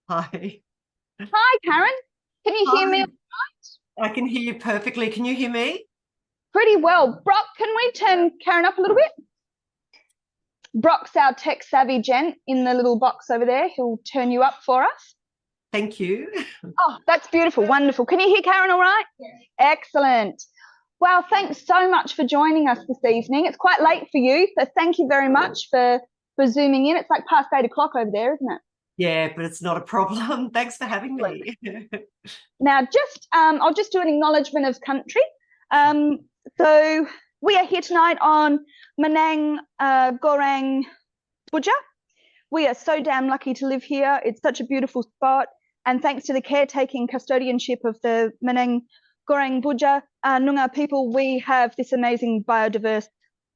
Hi. Hi, Karen. Can you hear me? I can hear you perfectly. Can you hear me? Pretty well. Brock, can we turn Karen up a little bit? Brock's our tech savvy gent in the little box over there. He'll turn you up for us. Thank you. Oh, that's beautiful. Wonderful. Can you hear Karen all right? Yeah. Excellent. Well, thanks so much for joining us this evening. It's quite late for you, so thank you very much for Zooming in. It's like past 8 o'clock over there, isn't it? Yeah, but it's not a problem. Thanks for having me. Now, I'll just do an acknowledgement of country. So we are here tonight on Menang Goreng Buja. We are so damn lucky to live here. It's such a beautiful spot. And thanks to the caretaking custodianship of the Menang Goreng Buja Noongar people, we have this amazing biodiverse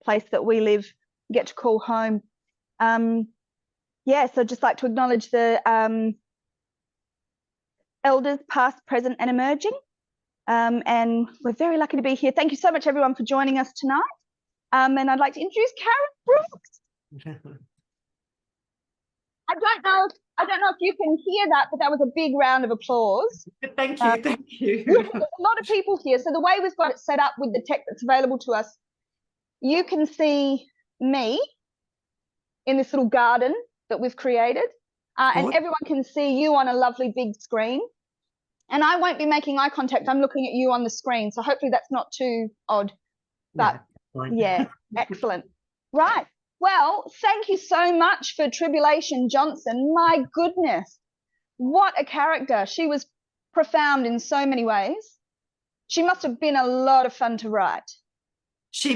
place that we live, get to call home. So I'd just like to acknowledge the elders past, present and emerging. And we're very lucky to be here. Thank you so much, everyone, for joining us tonight. And I'd like to introduce Karen Brooks. I don't know if you can hear that, but that was a big round of applause. Thank you. Thank you. There's a lot of people here. So the way we've got it set up with the tech that's available to us, you can see me in this little garden that we've created. And everyone can see you on a lovely big screen. And I won't be making eye contact. I'm looking at you on the screen. So hopefully that's not too odd. But yeah, excellent. Right. Well, thank you so much for Tribulation Johnson. My goodness, what a character. She was profound in so many ways. She must have been a lot of fun to write. She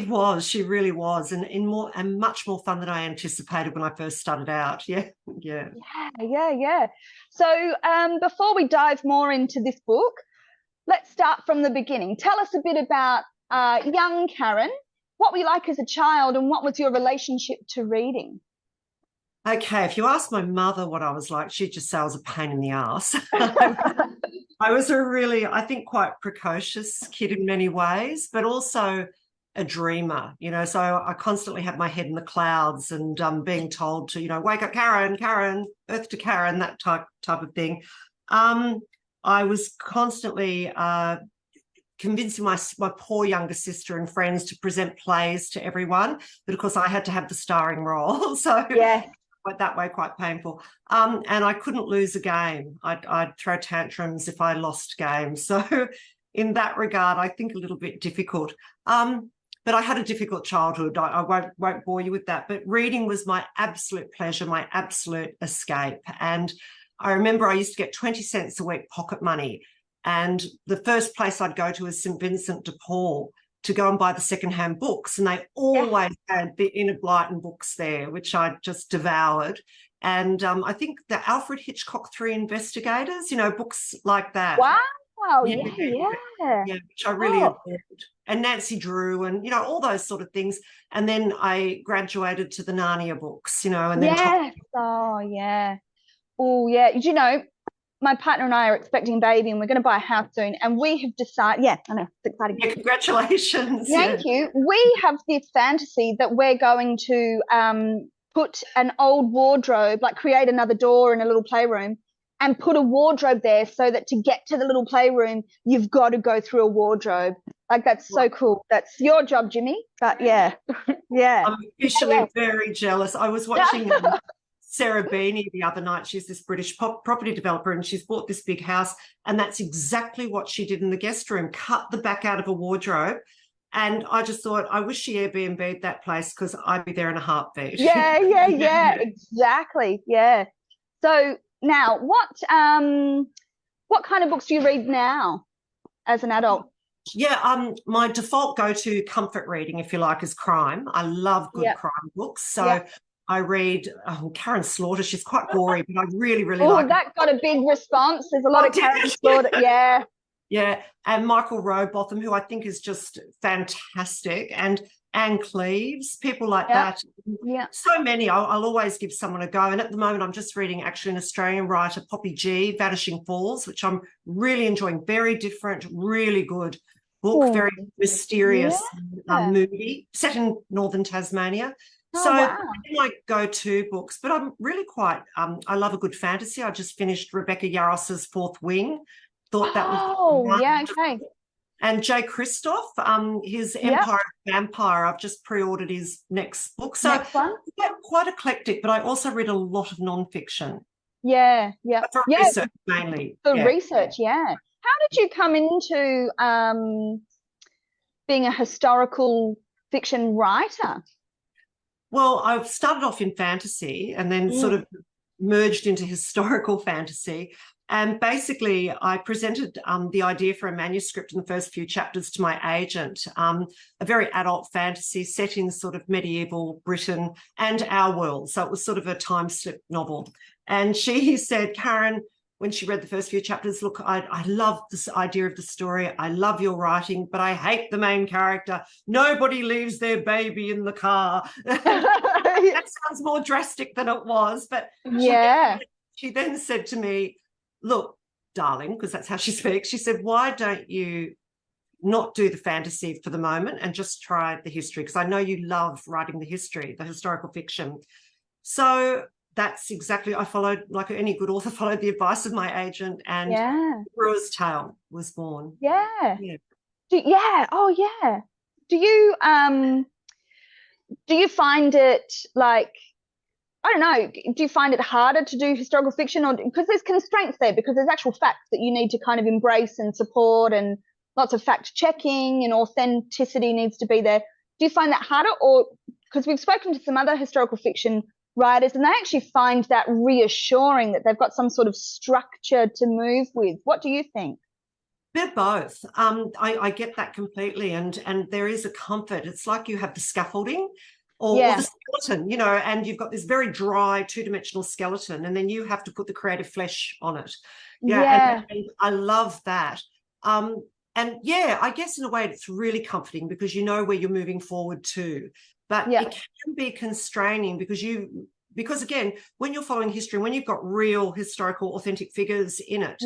really was, and much more fun than I anticipated when I first started out. Yeah. So before we dive more into this book, let's start from the beginning. Tell us a bit about young Karen. What were you like as a child, and what was your relationship to reading? Okay, if you ask my mother what I was like, she'd just say I was a pain in the ass. I was a really, I think, quite precocious kid in many ways, but also a dreamer, so I constantly had my head in the clouds and being told to, wake up, Karen, earth to Karen, that type of thing. I was constantly convincing my poor younger sister and friends to present plays to everyone, but of course I had to have the starring role. So yeah, that way quite painful. And I couldn't lose a game. I'd throw tantrums if I lost games. So in that regard, I think a little bit difficult. But I had a difficult childhood. I won't bore you with that. But reading was my absolute pleasure, my absolute escape. And I remember I used to get 20 cents a week pocket money. And the first place I'd go to is St. Vincent de Paul to go and buy the secondhand books. And they always had the Enid Blyton books there, which I just devoured. And I think the Alfred Hitchcock Three Investigators, books like that. Wow. Yeah, which I really adored. And Nancy Drew and, all those sort of things. And then I graduated to the Narnia books, and then... my partner and I are expecting a baby and we're going to buy a house soon. And we have decided, I know, it's exciting. Yeah, congratulations. Thank you. We have this fantasy that we're going to put an old wardrobe, like create another door in a little playroom and put a wardrobe there so that to get to the little playroom, you've got to go through a wardrobe. Like, that's so cool. That's your job, Jimmy. But yeah. I'm officially very jealous. I was watching Sarah Beanie the other night. She's this British property developer and she's bought this big house, and that's exactly what she did in the guest room, cut the back out of a wardrobe. And I just thought, I wish she Airbnb'd that place because I'd be there in a heartbeat. Yeah, exactly. Yeah. So now what kind of books do you read now as an adult? Yeah, my default go-to comfort reading, if you like, is crime. I love good crime books. So I read Karen Slaughter. She's quite gory, but I really like it. Oh, that got a big response. There's a lot of Karen Slaughter. Yeah. Yeah, and Michael Rowbotham, who I think is just fantastic, and Anne Cleeves, people like that. Yeah. So many. I'll always give someone a go. And at the moment, I'm just reading actually an Australian writer, Poppy G, Vanishing Falls, which I'm really enjoying. Very different, really good book, very mysterious, moody, set in northern Tasmania. So wow. my go-to books, but I'm really quite, I love a good fantasy. I just finished Rebecca Yarros's Fourth Wing. Thought that was yeah, wonderful. okay. And Jay Kristoff, his Yep. Empire of Vampire, I've just pre-ordered his next book. So Next one. quite eclectic, but I also read a lot of nonfiction. Yeah, yeah. For research mainly. For research, yeah. How did you come into being a historical fiction writer? Well, I started off in fantasy and then sort of merged into historical fantasy. And basically, I presented the idea for a manuscript in the first few chapters to my agent, a very adult fantasy set in sort of medieval Britain and our world. So it was sort of a time slip novel. And she said, Karen, when she read the first few chapters, look, I love this idea of the story. I love your writing, but I hate the main character. Nobody leaves their baby in the car. That sounds more drastic than it was. But she then said to me, look, darling, because that's how she speaks, she said, why don't you not do the fantasy for the moment and just try the history? Because I know you love writing the history, the historical fiction. So that's exactly, I followed, like any good author, followed the advice of my agent, and Brewer's Tale was born. Yeah. Do you find it like, I don't know, do you find it harder to do historical fiction, or because there's constraints there, because there's actual facts that you need to kind of embrace and support, and lots of fact checking and authenticity needs to be there? Do you find that harder? Or because we've spoken to some other historical fiction writers and they actually find that reassuring that they've got some sort of structure to move with. What do you think? They're both. I get that completely, and there is a comfort. It's like you have the scaffolding or the skeleton, you know, and you've got this very dry two-dimensional skeleton, and then you have to put the creative flesh on it. And I love that. And I guess in a way it's really comforting because you know where you're moving forward to. But it can be constraining because again, when you're following history, when you've got real historical authentic figures in it,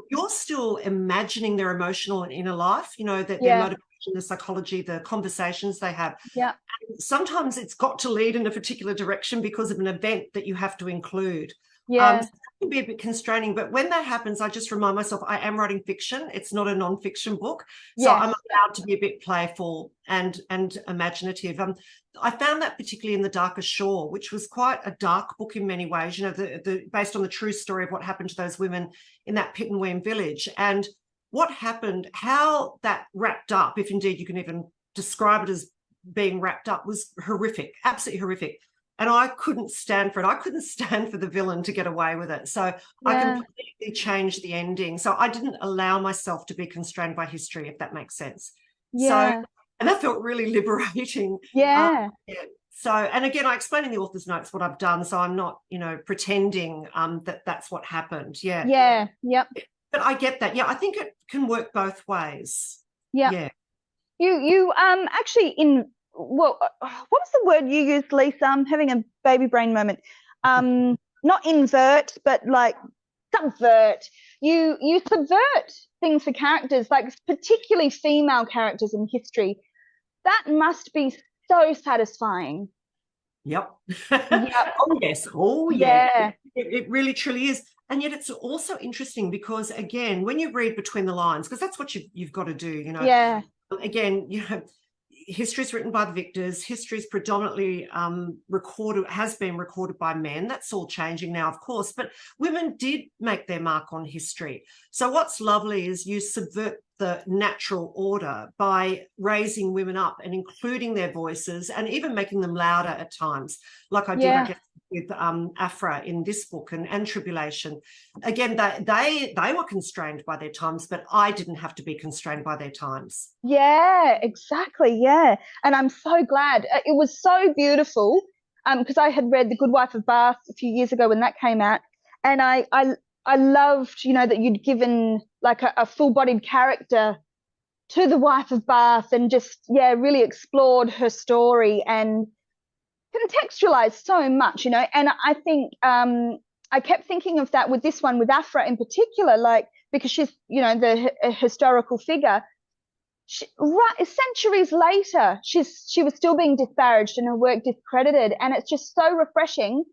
you're still imagining their emotional and inner life, you know, that their motivation, the psychology, the conversations they have. And sometimes it's got to lead in a particular direction because of an event that you have to include. So it can be a bit constraining, but when that happens, I just remind myself I am writing fiction. It's not a non-fiction book. So I'm allowed to be a bit playful and imaginative. I found that particularly in The Darkest Shore, which was quite a dark book in many ways, you know, based on the true story of what happened to those women in that Pittenweem village. And what happened, how that wrapped up, if indeed you can even describe it as being wrapped up, was horrific, absolutely horrific. And I couldn't stand for it. I couldn't stand for the villain to get away with it. So I completely changed the ending. So I didn't allow myself to be constrained by history, if that makes sense. So, and that felt really liberating. So, and again, I explain in the author's notes what I've done. So I'm not, you know, pretending that that's what happened. But I get that. I think it can work both ways. You actually what was the word you used, Lisa? I'm having a baby brain moment. Not invert, but like subvert. You subvert things for characters, like particularly female characters in history. That must be so satisfying. Oh yes. Oh yeah. It really truly is. And yet it's also interesting because, again, when you read between the lines, because that's what you've got to do, you know. Again, you know, history is written by the victors. History is predominantly has been recorded by men. That's all changing now, of course, but women did make their mark on history. So what's lovely is you subvert the natural order by raising women up and including their voices and even making them louder at times, like I did, I guess, with Afra in this book and Tribulation. Again, they were constrained by their times, but I didn't have to be constrained by their times. Yeah, exactly. And I'm so glad. It was so beautiful because I had read The Good Wife of Bath a few years ago when that came out, and I loved, you know, that you'd given like a full-bodied character to the wife of Bath and just really explored her story and contextualized so much, you know. And I think I kept thinking of that with this one, with Afra in particular, like because she's, you know, a historical figure. centuries later, she was still being disparaged and her work discredited, and it's just so refreshing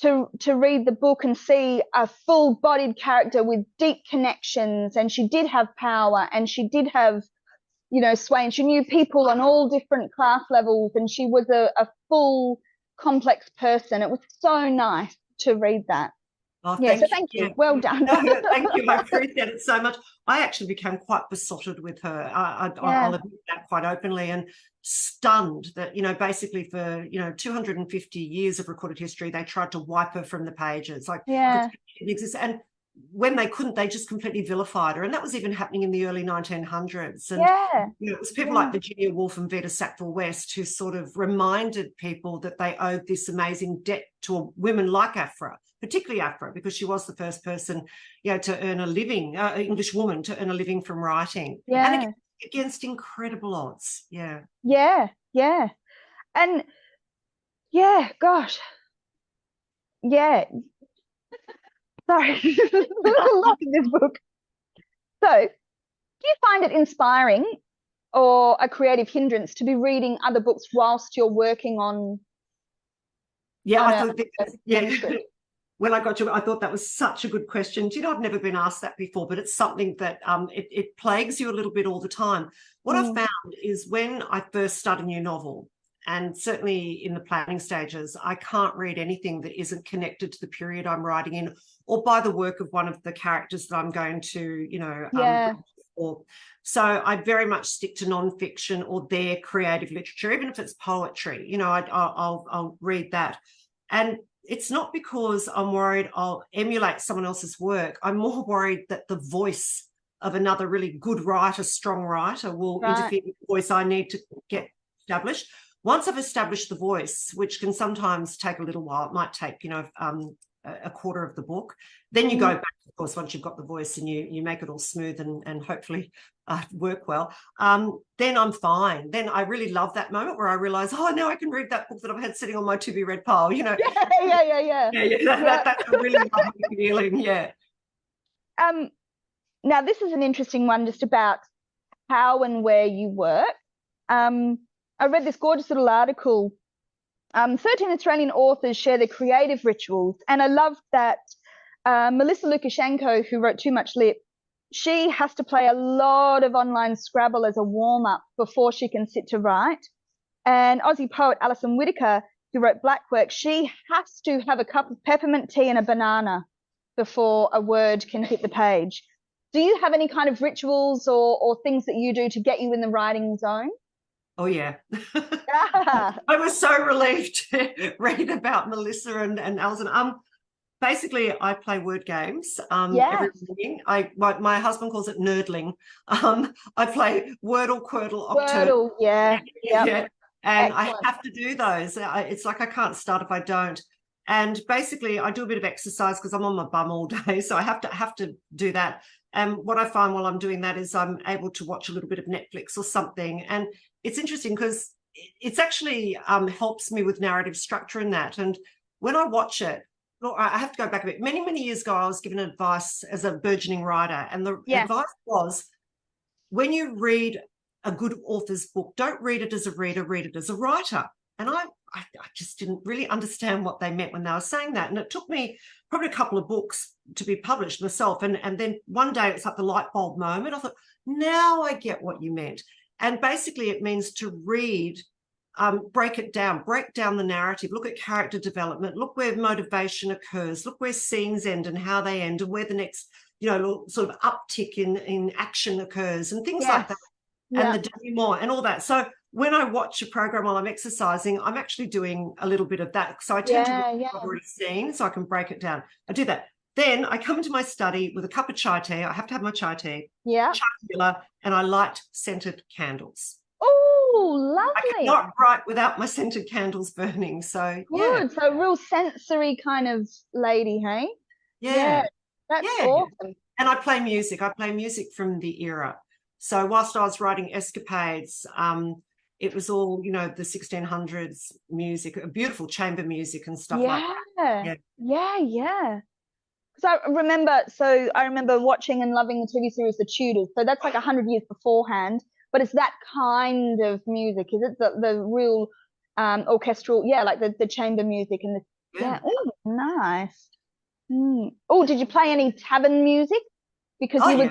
to read the book and see a full-bodied character with deep connections, and she did have power, and she did have, you know, sway, and she knew people on all different class levels, and she was a full, complex person. It was so nice to read that. Oh, yeah, so thank you. Well done. Thank you. I appreciate it so much. I actually became quite besotted with her. I'll admit that quite openly, and stunned that, you know, basically for, you know, 250 years of recorded history, they tried to wipe her from the pages. Like, it exists. And when they couldn't, they just completely vilified her. And that was even happening in the early 1900s. And you know, it was people like Virginia Woolf and Vita Sackville-West who sort of reminded people that they owed this amazing debt to women like Afra, particularly Afra, because she was the first person, you know, to earn a living, English woman to earn a living from writing. And against incredible odds. And gosh, sorry, there's a lot in this book. So do you find it inspiring or a creative hindrance to be reading other books whilst you're working on when I got to it, I thought that was such a good question. Do you know, I've never been asked that before, but it's something that it plagues you a little bit all the time. What I've found is when I first start a new novel, and certainly in the planning stages, I can't read anything that isn't connected to the period I'm writing in, or by the work of one of the characters that I'm going to, you know, so I very much stick to nonfiction or their creative literature, even if it's poetry. You know, I'll read that. And it's not because I'm worried I'll emulate someone else's work. I'm more worried that the voice of another really good writer, strong writer, will interfere with the voice I need to get established. Once I've established the voice, which can sometimes take a little while, it might take, you know, a quarter of the book, then you go back, of course, once you've got the voice and you make it all smooth and hopefully work well, then I'm fine. Then I really love that moment where I realize, oh, now I can read that book that I've had sitting on my to-be-read pile, you know. That's a really lovely feeling, Now, this is an interesting one just about how and where you work. I read this gorgeous little article, 13 Australian authors share their creative rituals, and I loved that Melissa Lukashenko, who wrote Too Much Lip, she has to play a lot of online Scrabble as a warm-up before she can sit to write. And Aussie poet Alison Whittaker, who wrote Blackwork, she has to have a cup of peppermint tea and a banana before a word can hit the page. Do you have any kind of rituals or things that you do to get you in the writing zone? Oh, yeah. I was so relieved to read about Melissa and Alison. Basically, I play word games every morning. My husband calls it nerdling. I play Wordle, Quirtle, Octo. Wordle, and I have to do those. It's like I can't start if I don't. And basically, I do a bit of exercise because I'm on my bum all day, so I have to do that. And what I find while I'm doing that is I'm able to watch a little bit of Netflix or something. And it's interesting because it's actually helps me with narrative structure in that. And when I watch it, look, I have to go back a bit. Many, many years ago, I was given advice as a burgeoning writer. And the advice was, when you read a good author's book, don't read it as a reader, read it as a writer. And I just didn't really understand what they meant when they were saying that. And it took me probably a couple of books to be published myself. And then one day it's like the light bulb moment. I thought, now I get what you meant. And basically it means to read, break down the narrative, look at character development, look where motivation occurs, look where scenes end and how they end, and where the next, you know, sort of uptick in action occurs and things like that. And the denouement and all that. So when I watch a program while I'm exercising, I'm actually doing a little bit of that. So I tend to watch what I've already seen so I can break it down. I do that. Then I come into my study with a cup of chai tea. I have to have my chai tea. Chai filler, and I light scented candles. Oh, lovely. I cannot write without my scented candles burning. So good. So a real sensory kind of lady, hey? That's awesome. And I play music. I play music from the era. So whilst I was writing Escapades, it was all, you know, the 1600s music, beautiful chamber music and stuff like that. Because I remember watching and loving the TV series The Tudors. So that's like 100 years beforehand. but it's that kind of music. Is it the real orchestral? Yeah, like the chamber music and the Oh, nice. Oh, did you play any tavern music? Because you were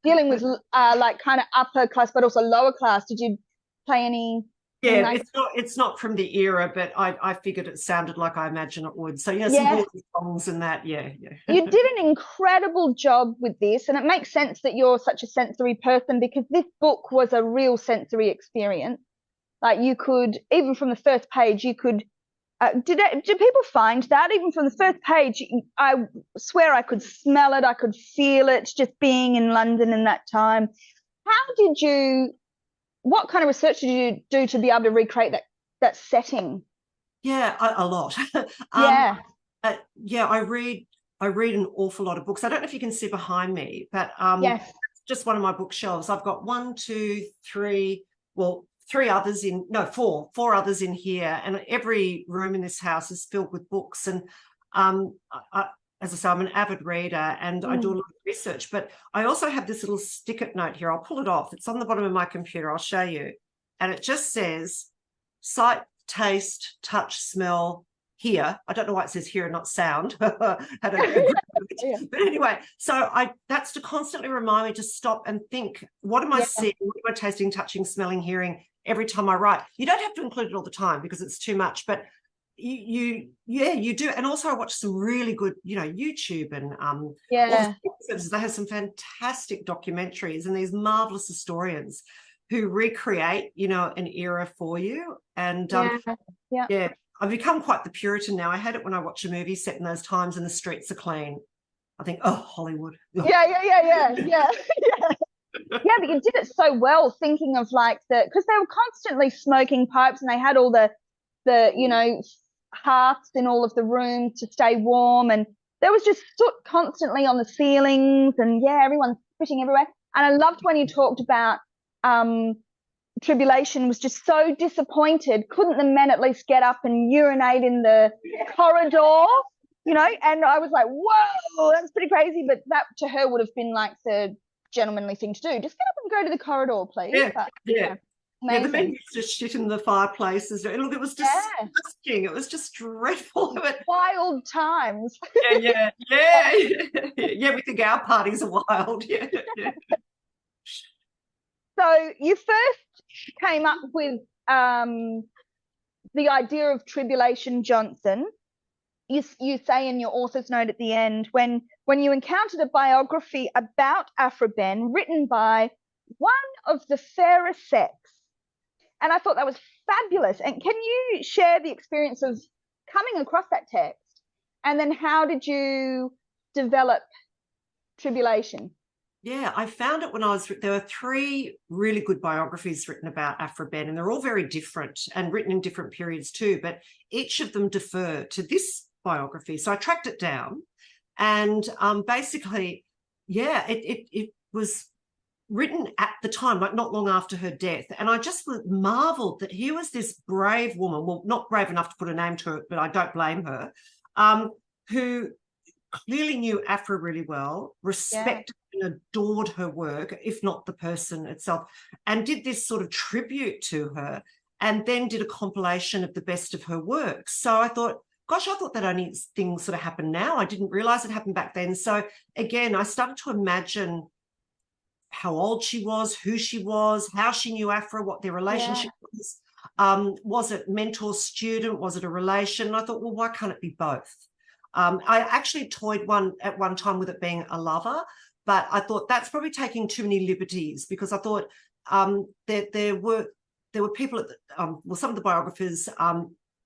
dealing with like kind of upper class, but also lower class. Did you play any? Yeah, like... it's not from the era, but I figured it sounded like I imagine it would. So some Horton songs and that, yeah. You did an incredible job with this, and it makes sense that you're such a sensory person, because this book was a real sensory experience. Like, you could, even from the first page, you could. Did people find that even from the first page? I swear I could smell it, I could feel it, just being in London in that time. What kind of research did you do to be able to recreate that setting? Yeah, a lot. I read an awful lot of books. I don't know if you can see behind me, but yes, just one of my bookshelves. I've got four others in here, and every room in this house is filled with books. And as I say, I'm an avid reader, and I do a lot of research, but I also have this little stick-it note here. I'll pull it off. It's on the bottom of my computer. I'll show you. And it just says sight, taste, touch, smell, hear. I don't know why it says hear and not sound. But anyway, so that's to constantly remind me to stop and think, what am I seeing? What am I tasting, touching, smelling, hearing every time I write? You don't have to include it all the time because it's too much, but you do. And also I watch some really good, YouTube and they have some fantastic documentaries and these marvelous historians who recreate, an era for you. And I've become quite the Puritan now. I hate it when I watch a movie set in those times and the streets are clean. I think, oh, Hollywood. Yeah, but you did it so well, thinking of like because they were constantly smoking pipes, and they had all the hearths in all of the rooms to stay warm, and there was just soot constantly on the ceilings, and everyone's spitting everywhere. And I loved when you talked about Tribulation was just so disappointed. Couldn't the men at least get up and urinate in the corridor? And I was like, whoa, that's pretty crazy. But that to her would have been like the gentlemanly thing to do. Just get up and go to the corridor, please. The men used to shit in the fireplaces. Look, it was disgusting. It was just dreadful. Wild times. Yeah. We think our parties are wild. Yeah. So you first came up with the idea of Tribulation Johnson. You say in your author's note at the end, when you encountered a biography about Aphra Behn written by one of the fairer sex. And I thought that was fabulous. And can you share the experience of coming across that text? And then how did you develop Tribulation? Yeah, I found it when there were 3 really good biographies written about Aphra Behn, and they're all very different and written in different periods too, but each of them defer to this biography. So I tracked it down, and basically, it was written at the time, like not long after her death. And I just marveled that here was this brave woman, well, not brave enough to put a name to it, but I don't blame her, who clearly knew Aphra really well, respected and adored her work, if not the person itself, and did this sort of tribute to her, and then did a compilation of the best of her work. So I thought, gosh, I thought that only thing sort of happened now. I didn't realize it happened back then. So again, I started to imagine how old she was, who she was, how she knew Aphra, what their relationship was. Was it mentor-student? Was it a relation? And I thought, well, why can't it be both? I actually toyed at one time with it being a lover, but I thought that's probably taking too many liberties, because I thought there were people some of the biographers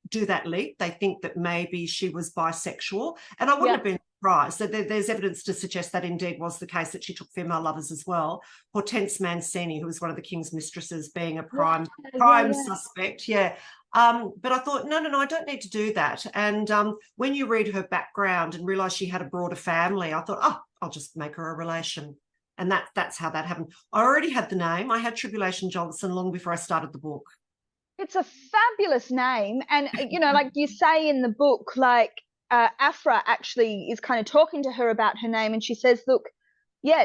do that leap. They think that maybe she was bisexual, and I wouldn't have been surprised. So there's evidence to suggest that indeed was the case, that she took female lovers as well. Hortense Mancini, who was one of the king's mistresses, being a prime suspect. But I thought, no, I don't need to do that. And when you read her background and realise she had a broader family, I thought, I'll just make her a relation. And that's how that happened. I already had the name. I had Tribulation Johnson long before I started the book. It's a fabulous name. And, like you say in the book, like Aphra actually is kind of talking to her about her name. And she says, look,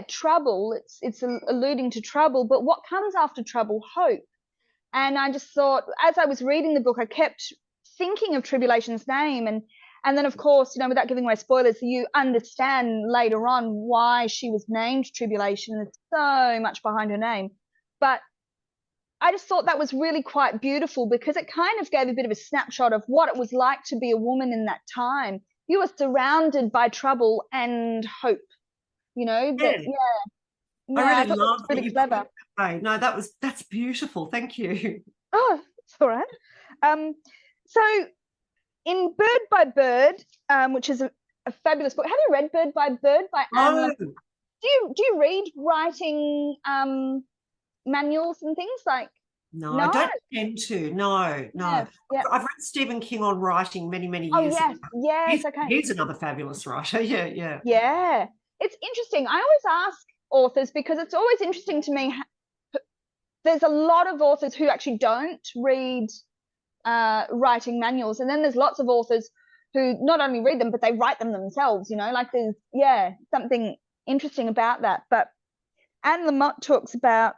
trouble. It's alluding to trouble, but what comes after trouble? Hope. And I just thought, as I was reading the book, I kept thinking of Tribulation's name, and then of course, without giving away spoilers, you understand later on why she was named Tribulation. There's so much behind her name, but I just thought that was really quite beautiful because it kind of gave a bit of a snapshot of what it was like to be a woman in that time. You were surrounded by trouble and hope, Yeah. Yeah, I I really thought that love was that really you put it clever. that way. No, that's beautiful. Thank you. Oh, it's all right. So in Bird by Bird, which is a fabulous book. Have you read Bird by Bird by Anne? Oh, Do you read writing manuals and things like? no, I don't tend to. No. Yeah. I've read Stephen King on writing many, many Oh years ago. yes, okay. He's another fabulous writer. Yeah. Yeah, it's interesting. I always ask authors because it's always interesting to me. There's a lot of authors who actually don't read writing manuals, and then there's lots of authors who not only read them but they write them themselves. Like there's something interesting about that. But Anne Lamott talks about,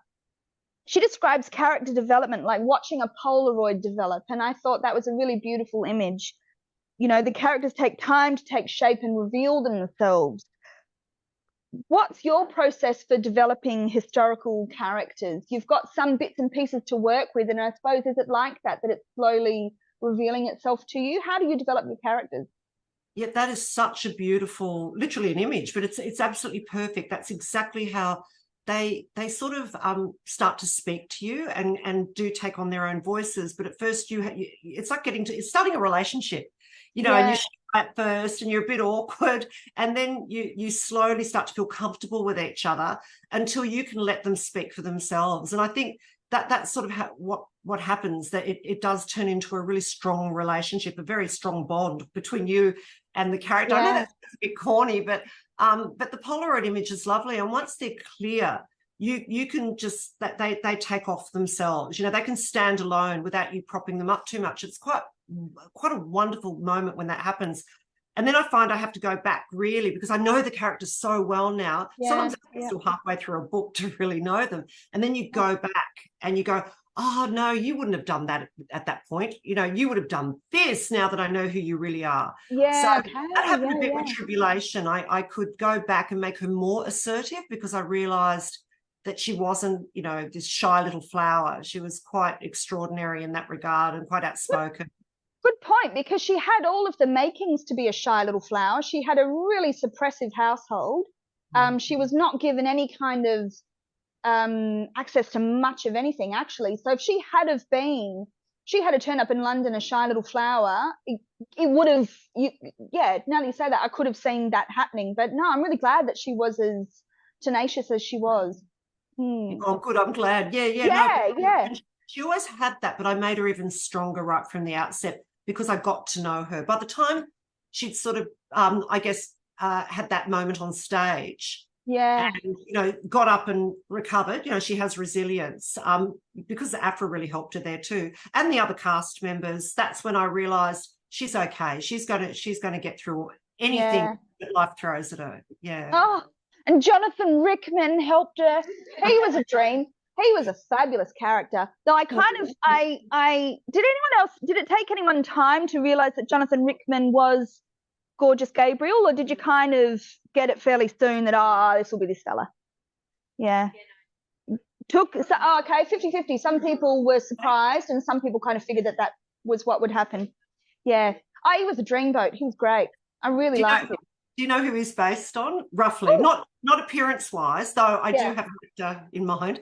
she describes character development like watching a Polaroid develop, and I thought that was a really beautiful image. The characters take time to take shape and reveal themselves. What's your process for developing historical characters? You've got some bits and pieces to work with, and I suppose, is it like that it's slowly revealing itself to you? How do you develop your characters? Yeah, that is such a beautiful, literally an image, but it's absolutely perfect. That's exactly how they sort of start to speak to you and do take on their own voices. But at first it's like it's starting a relationship, and you're at first and you're a bit awkward, and then you slowly start to feel comfortable with each other until you can let them speak for themselves. And I think that's sort of what happens, that it does turn into a really strong relationship, a very strong bond between you and the character. I know that's a bit corny, but the Polaroid image is lovely, and once they're clear, you can just, that they take off themselves. They can stand alone without you propping them up too much. It's quite a wonderful moment when that happens. And then I find I have to go back, really, because I know the characters so well now. Sometimes I'm still halfway through a book to really know them. And then you go back and you go, oh, no, you wouldn't have done that at that point. You would have done this now that I know who you really are. Yeah, so that happened a bit with Tribulation. I could go back and make her more assertive because I realised that she wasn't, this shy little flower. She was quite extraordinary in that regard and quite outspoken. Good point, because she had all of the makings to be a shy little flower. She had a really suppressive household. She was not given any kind of access to much of anything, actually. So if she had to turn up in London a shy little flower, it would have, now that you say that, I could have seen that happening. But no, I'm really glad that she was as tenacious as she was. Oh, good. I'm glad. Yeah. She always had that, but I made her even stronger right from the outset because I got to know her. By the time she'd sort of, I guess, had that moment on stage, and got up and recovered. She has resilience because Afra really helped her there too, and the other cast members. That's when I realised she's okay. She's going to get through anything that life throws at her. Yeah. Oh, and Jonathan Rickman helped her. He was a dream. He was a fabulous character. Though I did it take anyone time to realise that Jonathan Rickman was Gorgeous Gabriel, or did you kind of get it fairly soon that, this will be this fella? Yeah. Okay, 50-50. Some people were surprised and some people kind of figured that was what would happen. Yeah. He was a dreamboat. He was great. I really liked him. Do you know who he's based on? Roughly. Oh. Not appearance-wise, though I do have an actor in mind.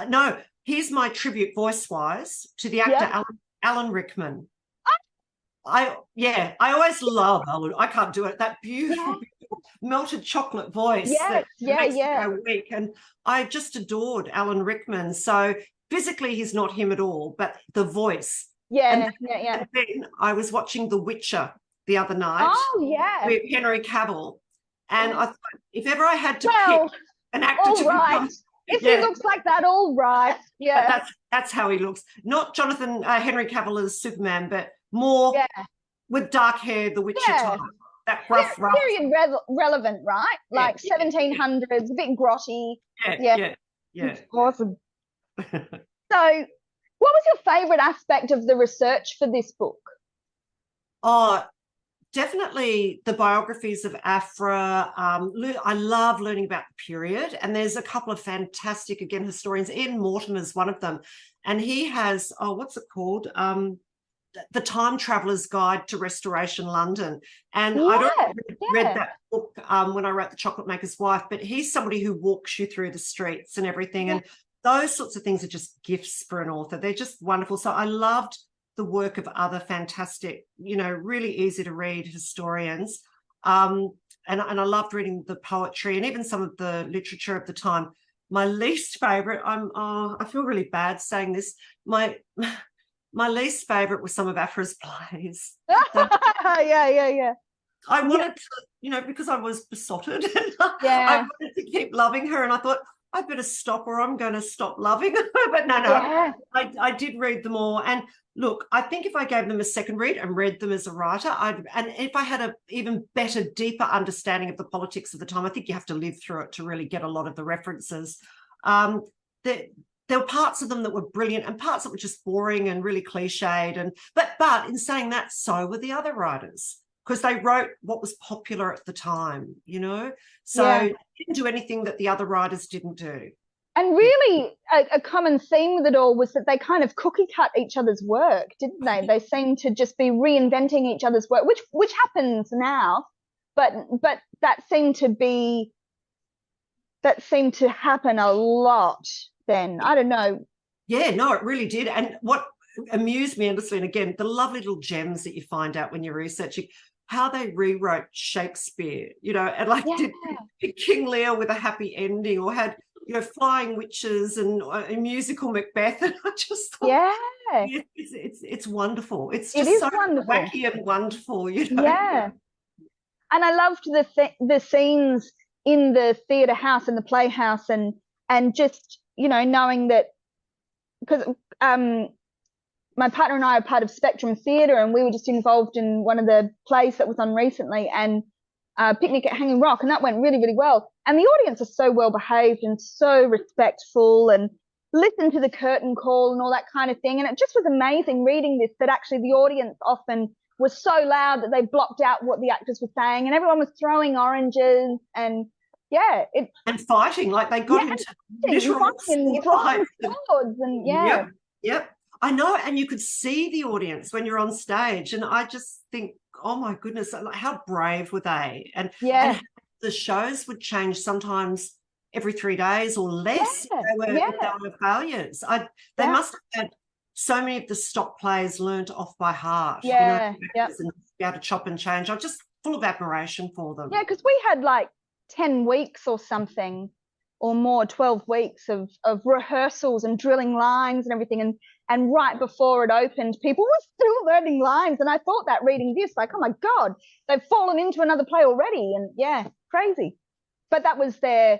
No, here's my tribute voice-wise to the actor Alan Rickman. I always love Alan. I can't do it. That beautiful melted chocolate voice. Makes me go weak. And I just adored Alan Rickman. So physically he's not him at all, but the voice. And then I was watching The Witcher the other night. Oh, yeah. With Henry Cavill. And I thought, if ever I had to pick an actor to become... If he looks like that, all right. Yeah. But that's how he looks. Not Henry Cavill as Superman, but more with dark hair, The Witcher type. that rough. Period relevant, right? Like 1700s, a bit grotty. Yeah. It's awesome. So, what was your favorite aspect of the research for this book? Oh, definitely the biographies of Afra. I love learning about the period, and there's a couple of fantastic, again, historians. Ian Mortimer's one of them, and he has, what's it called? The Time Traveller's Guide to Restoration London. And I'd already read that book when I wrote The Chocolate Maker's Wife, but he's somebody who walks you through the streets and everything. And those sorts of things are just gifts for an author. They're just wonderful. So I loved the work of other fantastic, really easy to read historians. And I loved reading the poetry and even some of the literature of the time. My least favourite, I feel really bad saying this, my least favourite was some of Afra's plays. Yeah. I wanted to, because I was besotted. I wanted to keep loving her, and I thought, I better stop or I'm going to stop loving her. But no, I did read them all. And look, I think if I gave them a second read and read them as a writer, and if I had an even better, deeper understanding of the politics of the time, I think you have to live through it to really get a lot of the references. There were parts of them that were brilliant and parts that were just boring and really cliched. But in saying that, so were the other writers, because they wrote what was popular at the time, So they didn't do anything that the other writers didn't do. And really, a common theme with it all was that they kind of cookie cut each other's work, didn't they? They seemed to just be reinventing each other's work, which happens now, but that seemed to happen a lot then. I don't know. Yeah, no, it really did. And what amused me endlessly, and again, the lovely little gems that you find out when you're researching, how they rewrote Shakespeare, and did King Lear with a happy ending, or had, flying witches and a musical Macbeth. And I just thought, it's wonderful. It's just so wonderful. Wacky and wonderful, Yeah. And I loved the scenes in the theatre house and the playhouse, and just, knowing that, because my partner and I are part of Spectrum Theatre, and we were just involved in one of the plays that was on recently, and Picnic at Hanging Rock, and that went really, really well. And the audience are so well behaved and so respectful and listen to the curtain call and all that kind of thing. And it just was amazing reading this, that actually the audience often was so loud that they blocked out what the actors were saying, and everyone was throwing oranges and and fighting, like they got into literal swords and Yep. I know, and you could see the audience when you're on stage, and I just think, oh my goodness, like, how brave were they? And the shows would change sometimes every 3 days or less. They were failures. They must have had so many of the stock plays learnt off by heart. And be able to chop and change. I'm just full of admiration for them. Yeah, because we had like 10 weeks or something, or more, 12 weeks of rehearsals and drilling lines and everything, and right before it opened, people were still learning lines, and I thought that reading this, like, oh my God, they've fallen into another play already, and crazy. But that was their,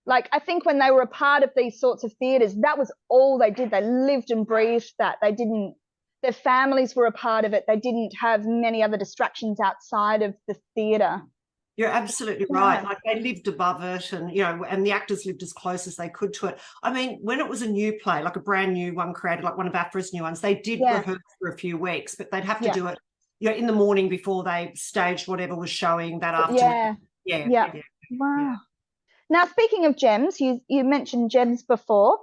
like, I think when they were a part of these sorts of theatres, that was all they did. They lived and breathed that. Their families were a part of it. They didn't have many other distractions outside of the theatre. You're absolutely right. Like, they lived above it, and and the actors lived as close as they could to it. I mean, when it was a new play, like a brand new one created, like one of Afra's new ones, they did rehearse for a few weeks, but they'd have to do it, in the morning before they staged whatever was showing that afternoon. Yeah. Wow. Now, speaking of gems, you mentioned gems before.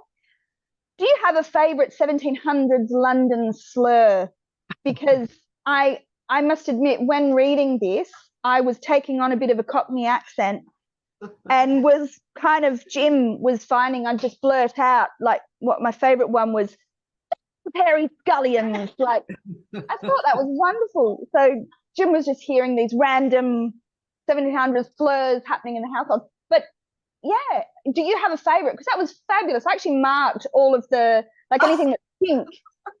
Do you have a favourite 1700s London slur? Because I must admit, when reading this, I was taking on a bit of a Cockney accent, and was kind of, Jim was finding I'd just blurt out, like, what my favourite one was, Perry Scullions. Like, I thought that was wonderful. So Jim was just hearing these random 1700s slurs happening in the household. But do you have a favourite? Because that was fabulous. I actually marked all of the, like, anything that's pink.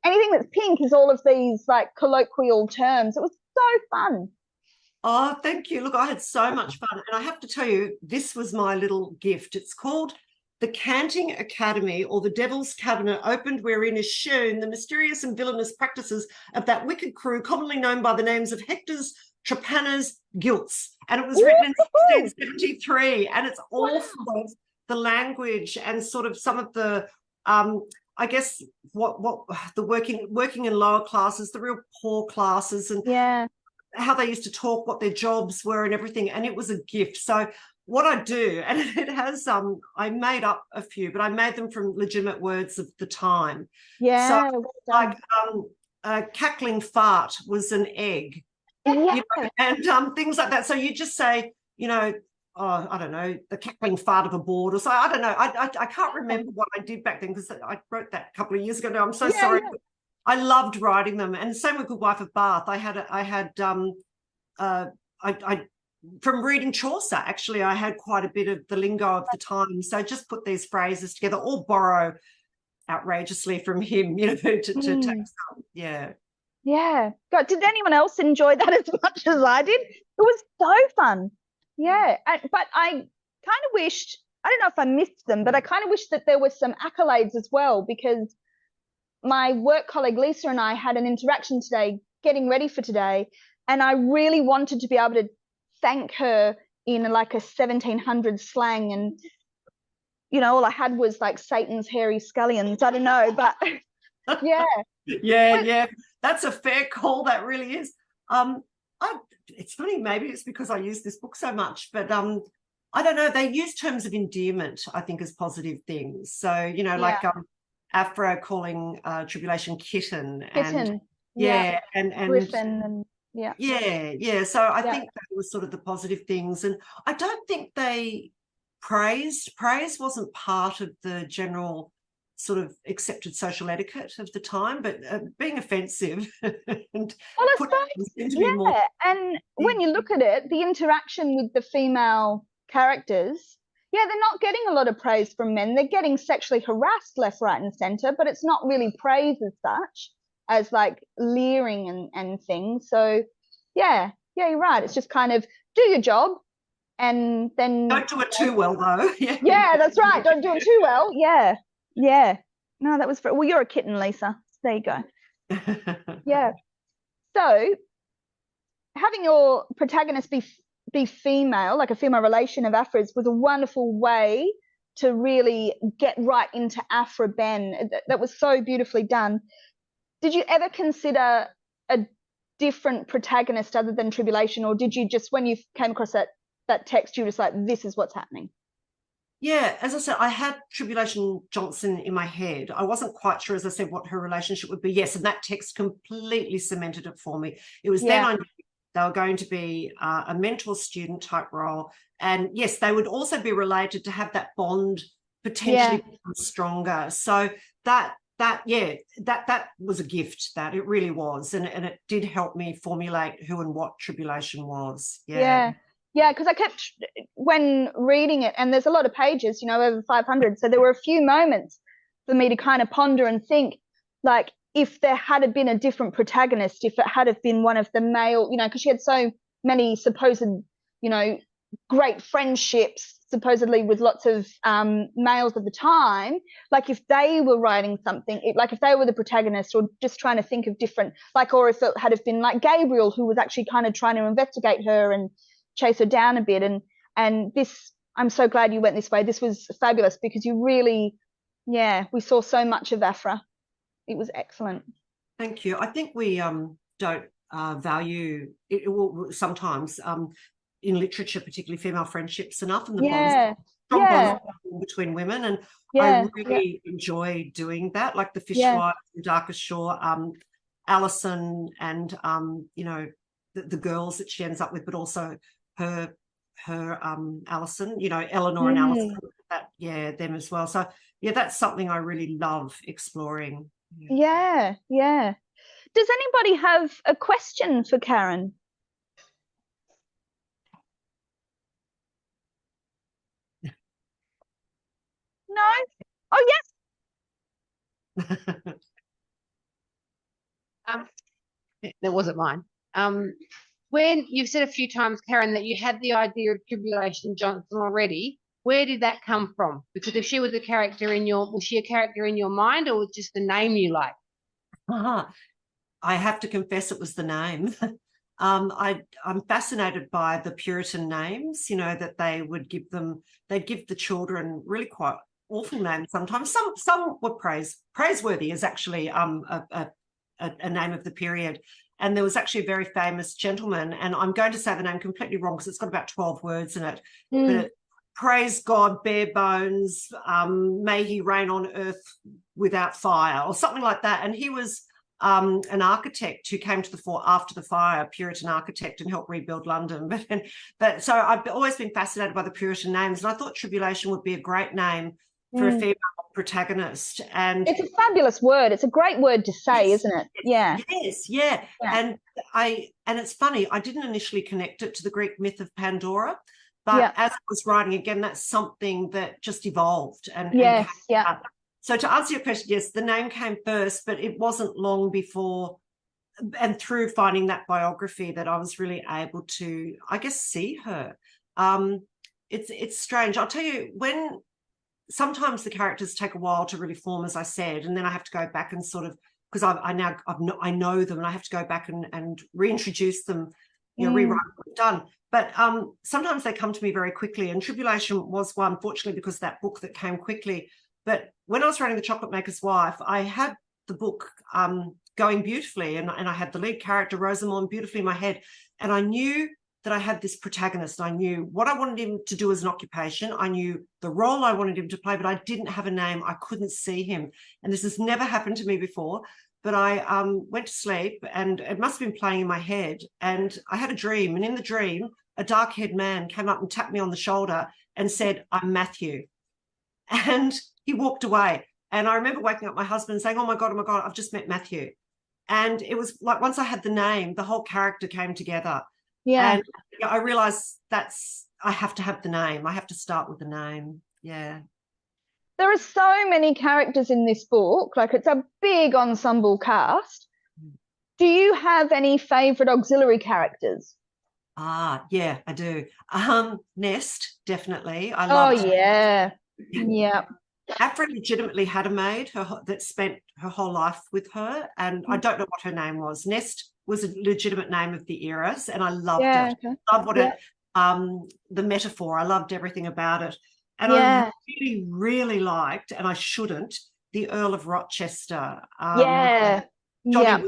Anything that's pink is all of these, like, colloquial terms. It was so fun. Oh, thank you. Look, I had so much fun. And I have to tell you, this was my little gift. It's called The Canting Academy, or the Devil's Cabinet, opened wherein is shown the mysterious and villainous practices of that wicked crew commonly known by the names of Hector's Trepanner's Guilts, and it was written in 1673, and it's all full of the language and sort of some of the I guess what the working in lower classes, the real poor classes, and how they used to talk, what their jobs were and everything. And it was a gift. So what I do, and it has I made up a few, but I made them from legitimate words of the time. So like a cackling fart was an egg. And things like that. So you just say, I don't know, the cackling fart of a board or so. I don't know. I can't remember what I did back then because I wrote that a couple of years ago now. I'm so sorry. Yeah. I loved writing them. And same with Good Wife of Bath. I from reading Chaucer, actually, I had quite a bit of the lingo of the time. So just put these phrases together or borrow outrageously from him, to take some. Yeah. Yeah. God, did anyone else enjoy that as much as I did? It was so fun. Yeah. But I kind of wished, I don't know if I missed them, but I kind of wish that there were some accolades as well, because my work colleague Lisa and I had an interaction today, getting ready for today, and I really wanted to be able to thank her in like a 1700s slang, and all I had was like Satan's hairy scullions. I don't know, but yeah, that's a fair call. That really is. It's funny, maybe it's because I use this book so much, but I don't know, they use terms of endearment, I think, as positive things. So like Afra calling Tribulation kitten and Griffin and so I think that was sort of the positive things. And I don't think they praise wasn't part of the general sort of accepted social etiquette of the time, but being offensive and and when you look at it, the interaction with the female characters, they're not getting a lot of praise from men. They're getting sexually harassed left, right and center, but it's not really praise as such, as like leering and things. So you're right, it's just kind of do your job and then don't do it too well though. That's right, don't do it too well. No, that was well, you're a kitten, Lisa, there you go. So having your protagonist be female, like a female relation of Afra's, was a wonderful way to really get right into Afra Ben. That was so beautifully done. Did you ever consider a different protagonist other than Tribulation, or did you just, when you came across that text, you were just like, this is what's happening? Yeah, as I said, I had Tribulation Johnson in my head. I wasn't quite sure, as I said, what her relationship would be. Yes, and that text completely cemented it for me. It was then I knew they were going to be a mentor-student type role. And yes, they would also be related to have that bond potentially become stronger. So that was a gift, that it really was. And it did help me formulate who and what Tribulation was. Yeah, because I kept, when reading it, and there's a lot of pages, over 500, so there were a few moments for me to kind of ponder and think, like, if there had been a different protagonist, if it had been one of the male, because she had so many supposed, great friendships, supposedly with lots of males of the time, like if they were writing something, like if they were the protagonist, or just trying to think of different, like, or if it had been like Gabriel, who was actually kind of trying to investigate her and chase her down a bit, and this, I'm so glad you went this way. This was fabulous, because you really, we saw so much of Afra. It was excellent. Thank you. I think we don't value it, sometimes in literature, particularly female friendships, enough, and the bonds between women, and I really enjoy doing that, like the Fishwives, the Darkest Shore, Alison, and the girls that she ends up with, but also her Alison, Eleanor and Alison, them as well. So that's something I really love exploring. Does anybody have a question for Karen? No? Oh yes. That wasn't mine. When you've said a few times, Karen, that you had the idea of Tribulation Johnson already, where did that come from? Because if she was a character was she a character in your mind, or was just the name you liked? I have to confess it was the name. I'm fascinated by the Puritan names, you know, that they would give them. They'd give the children really quite awful names sometimes. Some were praiseworthy is actually a name of the period. And there was actually a very famous gentleman, and I'm going to say the name completely wrong because it's got about 12 words in it. But praise God, bare bones, may he reign on earth without fire, or something like that. And he was an architect who came to the fore after the fire, a Puritan architect, and helped rebuild London. But so I've always been fascinated by the Puritan names, and I thought Tribulation would be a great name for a female protagonist. And it's a fabulous word. It's a great word to say, isn't it? Yeah. Yes, yeah. And it's funny, I didn't initially connect it to the Greek myth of Pandora, but as I was writing again, that's something that just evolved and So to answer your question, yes, the name came first, but it wasn't long before and through finding that biography that I was really able to, I guess, see her. It's strange. I'll tell you, when sometimes the characters take a while to really form, as I said, and then I have to go back and sort of, because I know them, and I have to go back and reintroduce them, you know, rewrite what I've done. But sometimes they come to me very quickly, and Tribulation was one, fortunately, because of that book that came quickly. But when I was writing The Chocolate Maker's Wife, I had the book going beautifully, and I had the lead character, Rosamond, beautifully in my head, and I knew that I had this protagonist. I knew what I wanted him to do as an occupation. I knew the role I wanted him to play, but I didn't have a name. I couldn't see him. And this has never happened to me before. But I went to sleep, and it must have been playing in my head. And I had a dream. And in the dream, a dark-haired man came up and tapped me on the shoulder and said, "I'm Matthew." And he walked away. And I remember waking up my husband and saying, oh my God, I've just met Matthew. And it was like, once I had the name, the whole character came together. Yeah. And I realized I have to have the name. I have to start with the name. Yeah. There are so many characters in this book. Like, it's a big ensemble cast. Do you have any favorite auxiliary characters? Yeah, I do. Nest, definitely. I love. Oh, yeah. Yeah. Afra legitimately had a maid that spent her whole life with her, and I don't know what her name was. Nest was a legitimate name of the era, and I loved it. Okay. Loved what it, the metaphor. I loved everything about it. And I really, really liked, and I shouldn't, the Earl of Rochester. Johnny Wilde.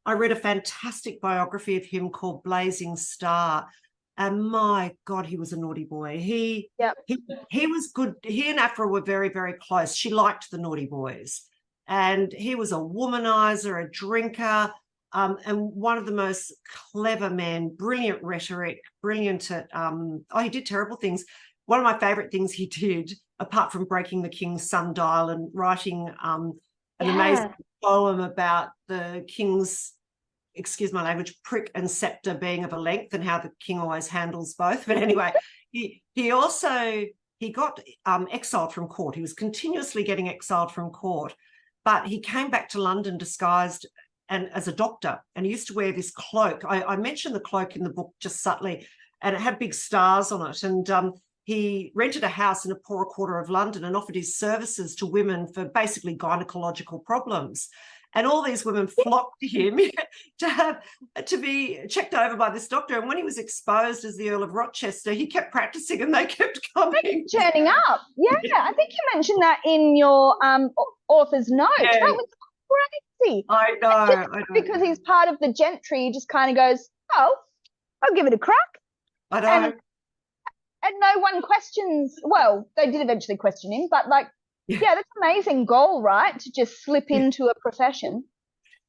I read a fantastic biography of him called Blazing Star. And my God, he was a naughty boy. He was good. He and Afra were very, very close. She liked the naughty boys. And he was a womanizer, a drinker, and one of the most clever men, brilliant rhetoric, brilliant at, he did terrible things. One of my favorite things he did, apart from breaking the king's sundial and writing an amazing poem about the king's, excuse my language, prick and scepter being of a length, and how the king always handles both. But anyway, he got exiled from court. He was continuously getting exiled from court, but he came back to London disguised and as a doctor, and he used to wear this cloak. I mentioned the cloak in the book just subtly, and it had big stars on it. And he rented a house in a poorer quarter of London and offered his services to women for basically gynecological problems. And all these women flocked to him to be checked over by this doctor. And when he was exposed as the Earl of Rochester, he kept practicing, and they kept coming. Turning up. Yeah, I think you mentioned that in your author's note. Yeah. That was crazy. I know. Because he's part of the gentry, he just kind of goes, oh, I'll give it a crack. I know. And no one questions. Well, they did eventually question him, but like, yeah, that's an amazing goal, right? To just slip into a profession.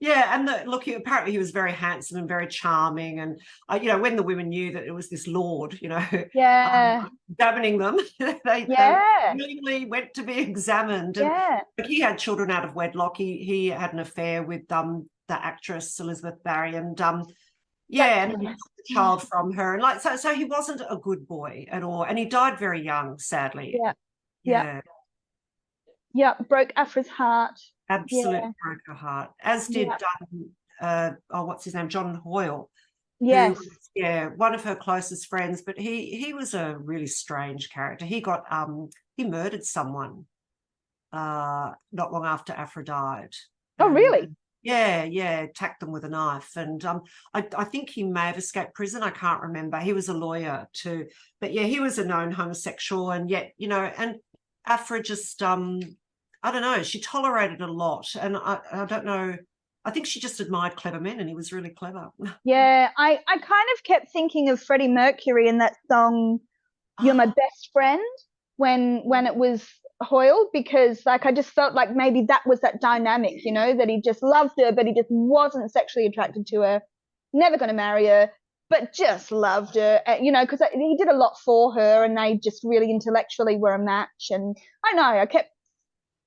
Yeah, and apparently he was very handsome and very charming, and when the women knew that it was this lord, examining them, they willingly went to be examined. And he had children out of wedlock. He had an affair with the actress Elizabeth Barry, and and he took the child from her, and so he wasn't a good boy at all, and he died very young, sadly. Yeah, broke Afra's heart. Absolutely broke her heart. As did what's his name, John Hoyle. Yes. One of her closest friends, but he was a really strange character. He got he murdered someone not long after Afra died. Oh, really? Yeah, attacked them with a knife. And I think he may have escaped prison. I can't remember. He was a lawyer too. But yeah, he was a known homosexual. And yet, you know, and Afra just, I don't know, she tolerated a lot. And I don't know, I think she just admired clever men, and he was really clever. Yeah, I kind of kept thinking of Freddie Mercury in that song, You're My Best Friend, when it was Hoyle, because like I just felt like maybe that was that dynamic, you know, that he just loved her, but he just wasn't sexually attracted to her, never going to marry her, but just loved her, you know, because he did a lot for her, and they just really intellectually were a match. And I know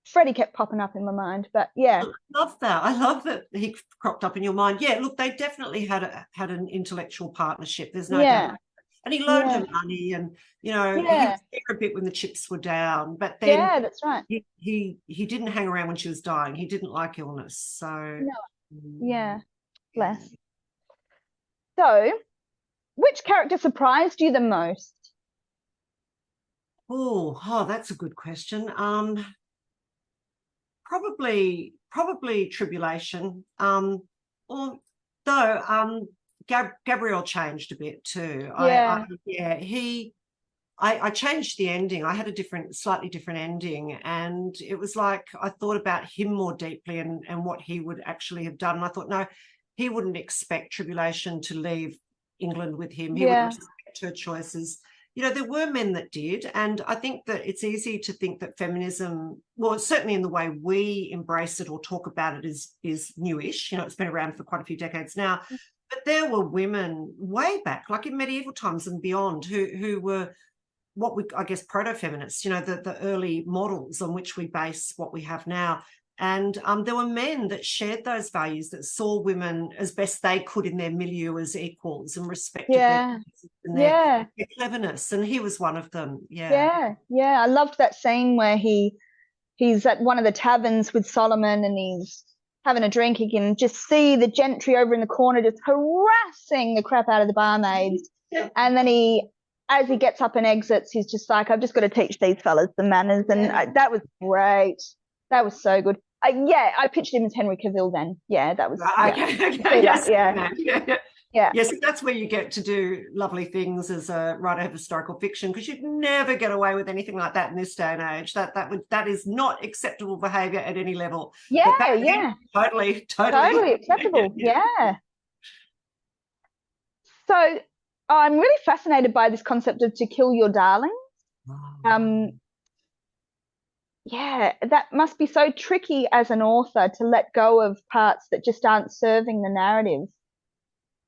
Freddie kept popping up in my mind, but yeah. I love that. I love that he cropped up in your mind. Yeah, look, they definitely had an intellectual partnership. There's no doubt. And he loaned her money, and you know, he was there a bit when the chips were down. But then, that's right. He didn't hang around when she was dying. He didn't like illness, so bless. So, which character surprised you the most? Oh, that's a good question. Probably Tribulation. Although Gabriel changed a bit too. I changed the ending. I had a slightly different ending, and it was like I thought about him more deeply and what he would actually have done. And I thought, no, he wouldn't expect Tribulation to leave England with him. He would respect her choices. You know, there were men that did, and I think that it's easy to think that feminism, well, certainly in the way we embrace it or talk about it, is newish. You know, it's been around for quite a few decades now. But there were women way back, like in medieval times and beyond, who were I guess, proto-feminists, you know, the early models on which we base what we have now. And there were men that shared those values, that saw women as best they could in their milieu as equals and respected their cleverness. And he was one of them. Yeah. I loved that scene where he's at one of the taverns with Solomon, and he's having a drink. He can just see the gentry over in the corner just harassing the crap out of the barmaids. And then as he gets up and exits, he's just like, I've just got to teach these fellas the manners. And that was great. That was so good. I pictured him as Henry Cavill then. Yeah, that was Yes, that's where you get to do lovely things as a writer of historical fiction, because you'd never get away with anything like that in this day and age. That is not acceptable behaviour at any level. Totally acceptable. So I'm really fascinated by this concept of to kill your darlings. That must be so tricky as an author, to let go of parts that just aren't serving the narrative.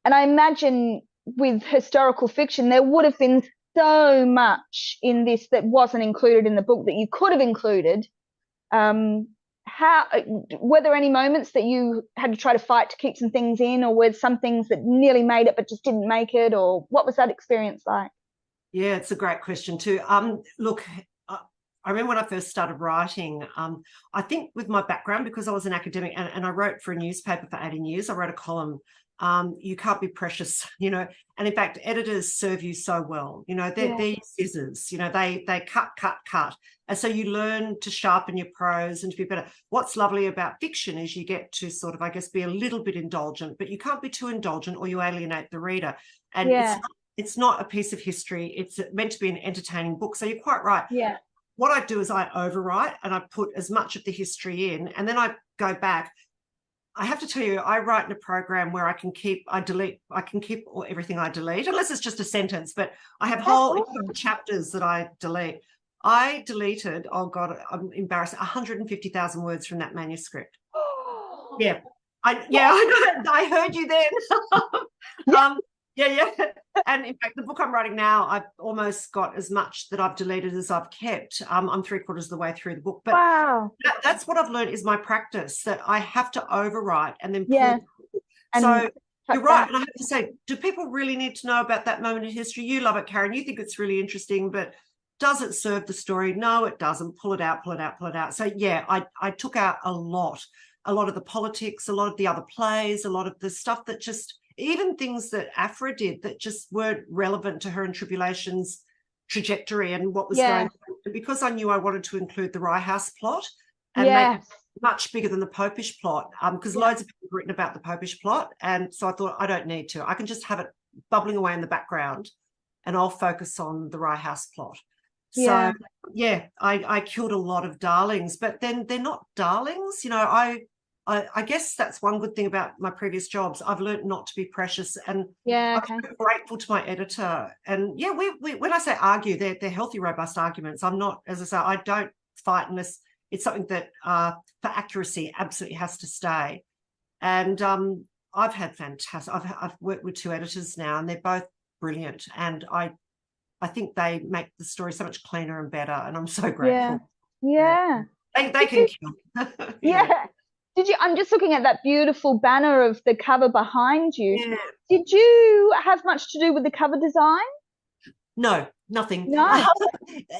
And I imagine with historical fiction, there would have been so much in this that wasn't included in the book that you could have included. Were there any moments that you had to try to fight to keep some things in, or were some things that nearly made it but just didn't make it, or what was that experience like? Yeah, it's a great question too. Look, I remember when I first started writing, I think with my background, because I was an academic and I wrote for a newspaper for 18 years, I wrote a column. You can't be precious, you know, and in fact, editors serve you so well, you know, they're scissors, you know, they cut. And so you learn to sharpen your prose and to be better. What's lovely about fiction is you get to sort of, I guess, be a little bit indulgent, but you can't be too indulgent or you alienate the reader. And it's not a piece of history. It's meant to be an entertaining book. So you're quite right. Yeah. What I do is I overwrite and I put as much of the history in, and then I go back. I have to tell you, I write in a program where I can keep everything I delete, unless it's just a sentence, but I have whole chapters that I delete. I deleted, oh God, I'm embarrassed, 150,000 words from that manuscript. I heard you then. And in fact, the book I'm writing now, I've almost got as much that I've deleted as I've kept. I'm 3/4 of the way through the book. But that's what I've learned is my practice, that I have to overwrite and then pull. So you're right. And I have to say, do people really need to know about that moment in history? You love it, Karen. You think it's really interesting, but does it serve the story? No, it doesn't. Pull it out. So I took out a lot of the politics, a lot of the other plays, a lot of the stuff that just, even things that Afra did that just weren't relevant to her and Tribulation's trajectory and what was going on. Because I knew I wanted to include the Rye House plot and much bigger than the Popish plot, because loads of people have written about the Popish plot, and so I thought I don't need to. I can just have it bubbling away in the background, and I'll focus on the Rye House plot. So I killed a lot of darlings, but then they're not darlings. You know, I guess that's one good thing about my previous jobs. I've learned not to be precious, and I'm grateful to my editor. And we when I say argue, they're healthy, robust arguments. I'm not, as I say, I don't fight unless it's something that for accuracy absolutely has to stay. And I've had fantastic. I've worked with 2 editors now, and they're both brilliant. And I think they make the story so much cleaner and better, and I'm so grateful. Yeah. They can kill. Yeah. Did you? I'm just looking at that beautiful banner of the cover behind you. Yeah. Did you have much to do with the cover design? No, nothing. No.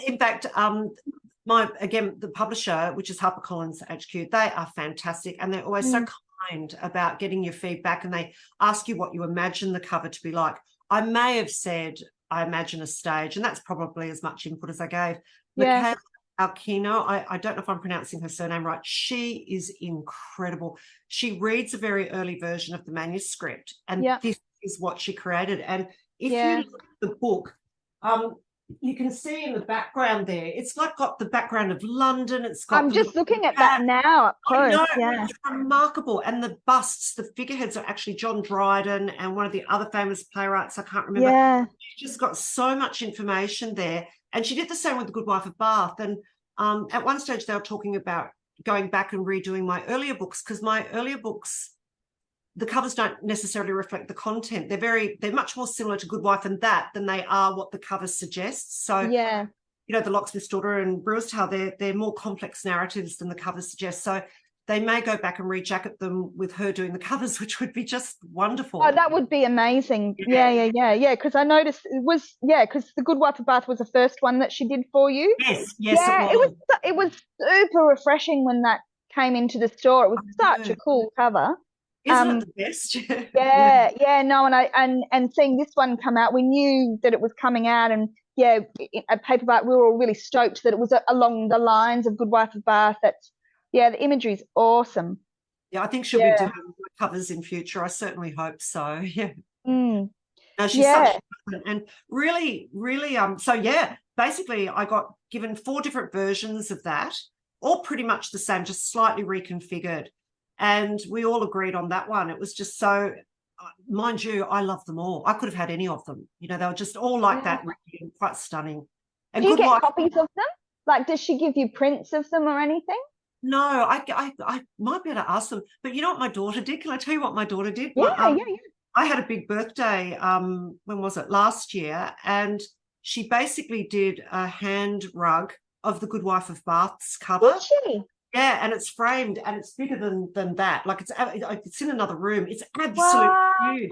In fact, the publisher, which is Harper Collins HQ, they are fantastic, and they're always so kind about getting your feedback, and they ask you what you imagine the cover to be like. I may have said I imagine a stage, and that's probably as much input as I gave. Michaela Alkino, I don't know if I'm pronouncing her surname right. She is incredible. She reads a very early version of the manuscript, and this is what she created. And if you look at the book, you can see in the background there, it's like got the background of London. It's got. I'm just looking at that now up close. It's remarkable. And the busts, the figureheads are actually John Dryden and one of the other famous playwrights. I can't remember. Yeah. She just got so much information there. And she did the same with The Good Wife of Bath. And at one stage they were talking about going back and redoing my earlier books, because my earlier books, the covers don't necessarily reflect the content. They're much more similar to Good Wife and That than they are what the cover suggests. So, you know, The Locksmith's Daughter and Brewer's Tale, they're more complex narratives than the covers suggest. So they may go back and rejacket them with her doing the covers, which would be just wonderful. Oh, that would be amazing. Yeah. Because I noticed it was, because The Good Wife of Bath was the first one that she did for you. Yes, it was super refreshing when that came into the store. It was such a cool cover. Isn't it the best? And seeing this one come out, we knew that it was coming out, and at Paperbark we were all really stoked that it was along the lines of Good Wife of Bath. The imagery is awesome. Yeah, I think she'll be doing covers in future. I certainly hope so. Yeah. No, she's such and really, basically I got given 4 different versions of that, all pretty much the same, just slightly reconfigured. And we all agreed on that one. It was just so, mind you, I love them all. I could have had any of them. You know, they were just all like that, really, quite stunning. And do you get copies of them? Like, does she give you prints of them or anything? No, I might be able to ask them. But you know what my daughter did? Can I tell you what my daughter did? Yeah. I had a big birthday, when was it? Last year. And she basically did a hand rug of The Good Wife of Bath's cover. Did she? Yeah, and it's framed and it's bigger than that. Like it's in another room. It's absolutely huge.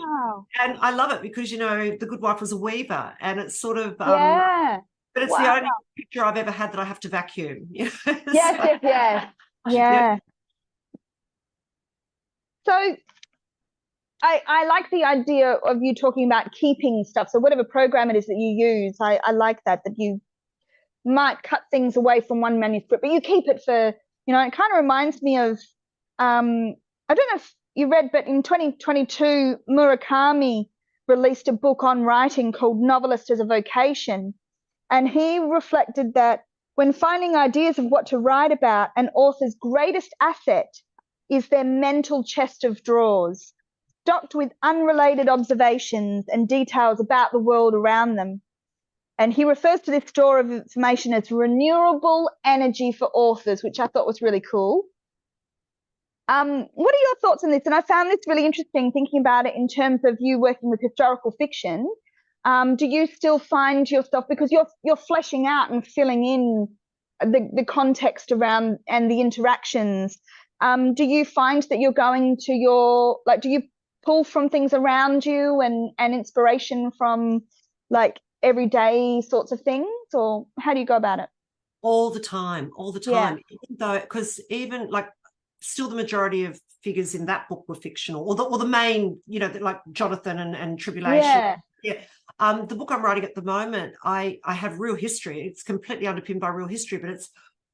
And I love it because, you know, The Good Wife was a weaver, and it's sort of but it's the only picture I've ever had that I have to vacuum. You know? Yeah. So I like the idea of you talking about keeping stuff. So whatever program it is that you use, I like that you might cut things away from one manuscript, but you keep it for, you know, it kind of reminds me of, I don't know if you read, but in 2022, Murakami released a book on writing called Novelist as a Vocation. And he reflected that when finding ideas of what to write about, an author's greatest asset is their mental chest of drawers, stocked with unrelated observations and details about the world around them. And he refers to this store of information as renewable energy for authors, which I thought was really cool. What are your thoughts on this? And I found this really interesting, thinking about it in terms of you working with historical fiction. Do you still find yourself, because you're fleshing out and filling in the context around and the interactions, do you find that you're going to do you pull from things around you and inspiration from like everyday sorts of things, or how do you go about it? All the time. Even though, because even like still the majority of figures in that book were fictional, or the main, you know, like Jonathan and Tribulation. The book I'm writing at the moment, I have real history. It's completely underpinned by real history, but it's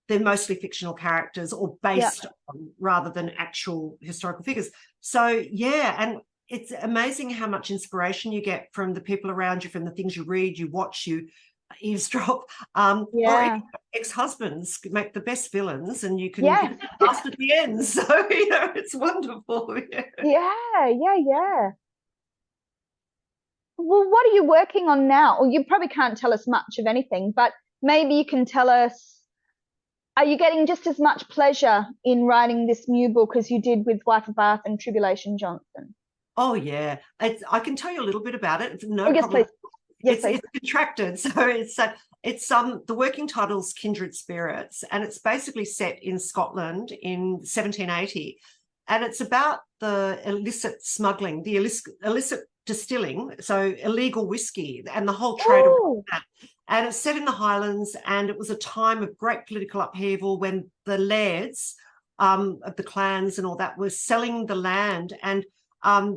they're mostly fictional characters or based on rather than actual historical figures. So, yeah, and it's amazing how much inspiration you get from the people around you, from the things you read, you watch, you eavesdrop, or even ex-husbands make the best villains, and you can get past at the end. So, it's wonderful. Yeah. Well, what are you working on now? Or you probably can't tell us much of anything, but maybe you can tell us, are you getting just as much pleasure in writing this new book as you did with Wife of Bath and Tribulation Johnson? Oh, yeah. I can tell you a little bit about it. No yes, problem. Please. Yes, please. It's contracted. So it's the working title's Kindred Spirits, and it's basically set in Scotland in 1780. And it's about the illicit smuggling, the illicit distilling, so illegal whiskey and the whole trade of that. And it's set in the Highlands, and it was a time of great political upheaval when the lairds of the clans and all that were selling the land and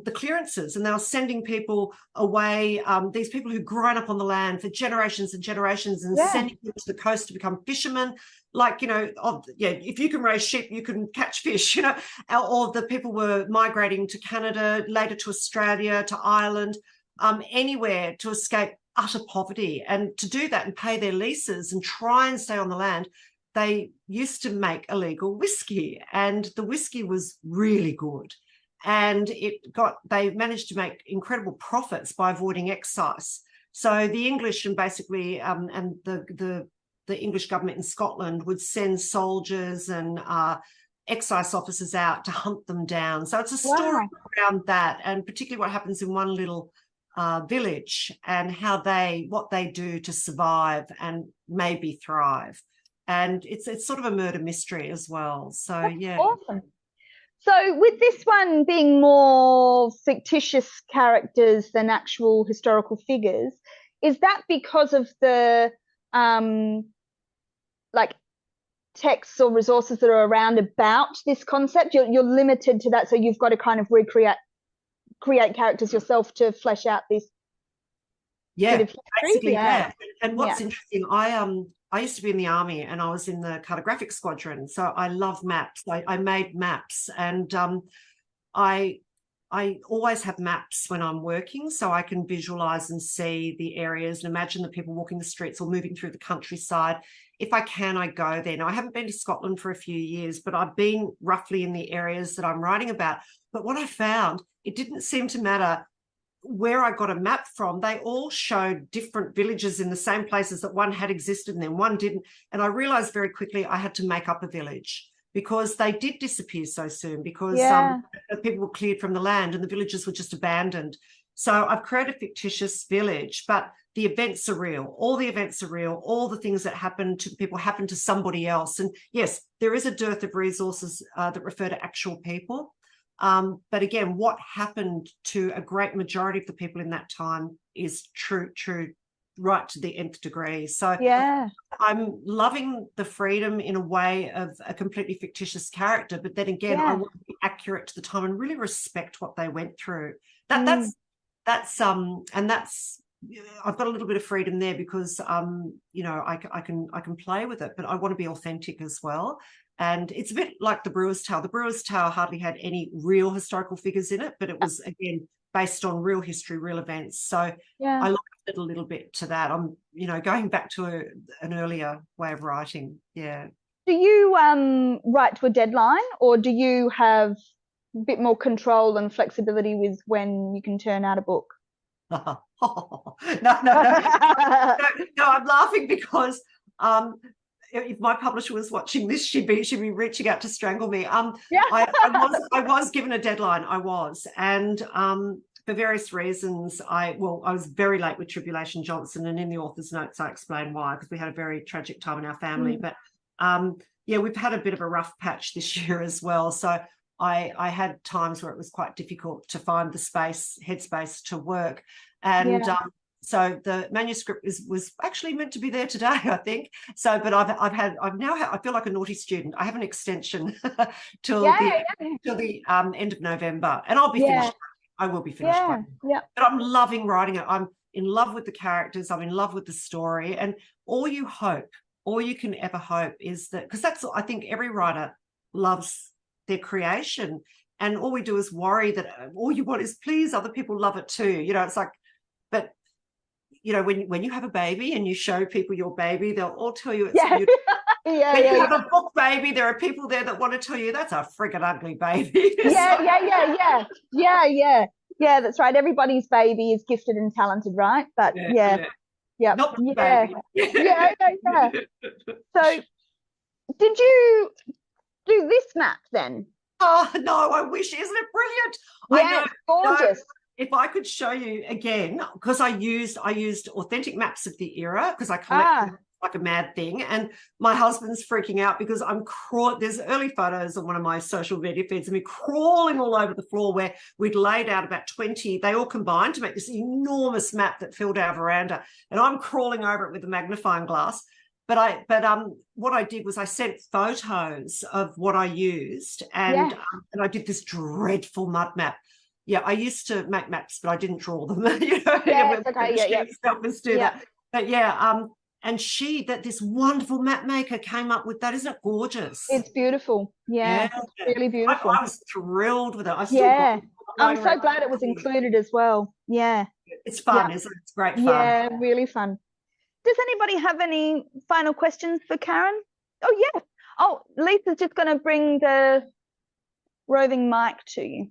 the clearances, and they were sending people away, these people who'd grown up on the land for generations and generations, and sending them to the coast to become fishermen. Like, if you can raise sheep, you can catch fish, or the people were migrating to Canada, later to Australia, to Ireland, anywhere to escape utter poverty. And to do that and pay their leases and try and stay on the land, they used to make illegal whiskey, and the whiskey was really good. And they managed to make incredible profits by avoiding excise. So the English and basically and the English government in Scotland would send soldiers and excise officers out to hunt them down. So it's a story around that, and particularly what happens in one little village and what they do to survive and maybe thrive. And it's sort of a murder mystery as well. So awesome. So with this one being more fictitious characters than actual historical figures, is that because of the texts or resources that are around about this concept? You're limited to that, so you've got to kind of create characters yourself to flesh out this bit of history? Basically, And what's interesting, I used to be in the army, and I was in the cartographic squadron. So I love maps. I made maps, and I always have maps when I'm working, so I can visualize and see the areas and imagine the people walking the streets or moving through the countryside. If I can, I go there. Now, I haven't been to Scotland for a few years, but I've been roughly in the areas that I'm writing about. But what I found, it didn't seem to matter where I got a map from. They all showed different villages in the same places that one had existed and then one didn't. And I realized very quickly I had to make up a village, because they did disappear so soon, because people were cleared from the land and the villages were just abandoned. So I've created a fictitious village, but the events are real. All the events are real. All the things that happen to people happen to somebody else. And yes, there is a dearth of resources that refer to actual people. But again, what happened to a great majority of the people in that time is true, right to the nth degree. So I'm loving the freedom in a way of a completely fictitious character, but then again, I want to be accurate to the time and really respect what they went through. That's I've got a little bit of freedom there, because I can play with it, but I want to be authentic as well. And it's a bit like the Brewer's Tale. The Brewer's Tale hardly had any real historical figures in it, but it was, again, based on real history, real events. So I looked at a little bit to that. I'm, going back to an earlier way of writing. Yeah. Do you write to a deadline, or do you have a bit more control and flexibility with when you can turn out a book? No, I'm laughing because if my publisher was watching this, she'd be reaching out to strangle me. I was given a deadline. And for various reasons, I was very late with Tribulation Johnson, and in the author's notes I explain why, because we had a very tragic time in our family. But we've had a bit of a rough patch this year as well. So I had times where it was quite difficult to find the headspace to work. And so the manuscript was actually meant to be there today, I think. So, but I feel like a naughty student. I have an extension till the end of November, and I'll be finished. I will be finished. But I'm loving writing it. I'm in love with the characters. I'm in love with the story. And all you hope all you can ever hope is that, because that's, I think every writer loves their creation, and all we do is worry that all you want is please other people love it too. You know, it's like, but you know, when you have a baby and you show people your baby, they'll all tell you it's beautiful. When you have a book baby, there are people there that want to tell you that's a friggin' ugly baby. Yeah, that's right. Everybody's baby is gifted and talented, right? But yeah. Not the baby. Yeah. So did you do this map then? Oh no, I wish. Isn't it brilliant? Yeah, I know, it's gorgeous. if I could show you again, because I used authentic maps of the era, because I collect them like a mad thing, and my husband's freaking out because I'm crawling. There's early photos on one of my social media feeds of me crawling all over the floor where we'd laid out about 20. They all combined to make this enormous map that filled our veranda, and I'm crawling over it with a magnifying glass. But what I did was I sent photos of what I used, and I did this dreadful mud map. Yeah, I used to make maps, but I didn't draw them. You know, that. But and this wonderful map maker came up with that. Isn't it gorgeous? It's beautiful. Yeah. It's really beautiful. I was thrilled with it. I'm so glad it was included as well. Yeah. It's fun, isn't it? It's great fun. Yeah, really fun. Does anybody have any final questions for Karen? Oh, yeah. Oh, Lisa's just going to bring the roving mic to you.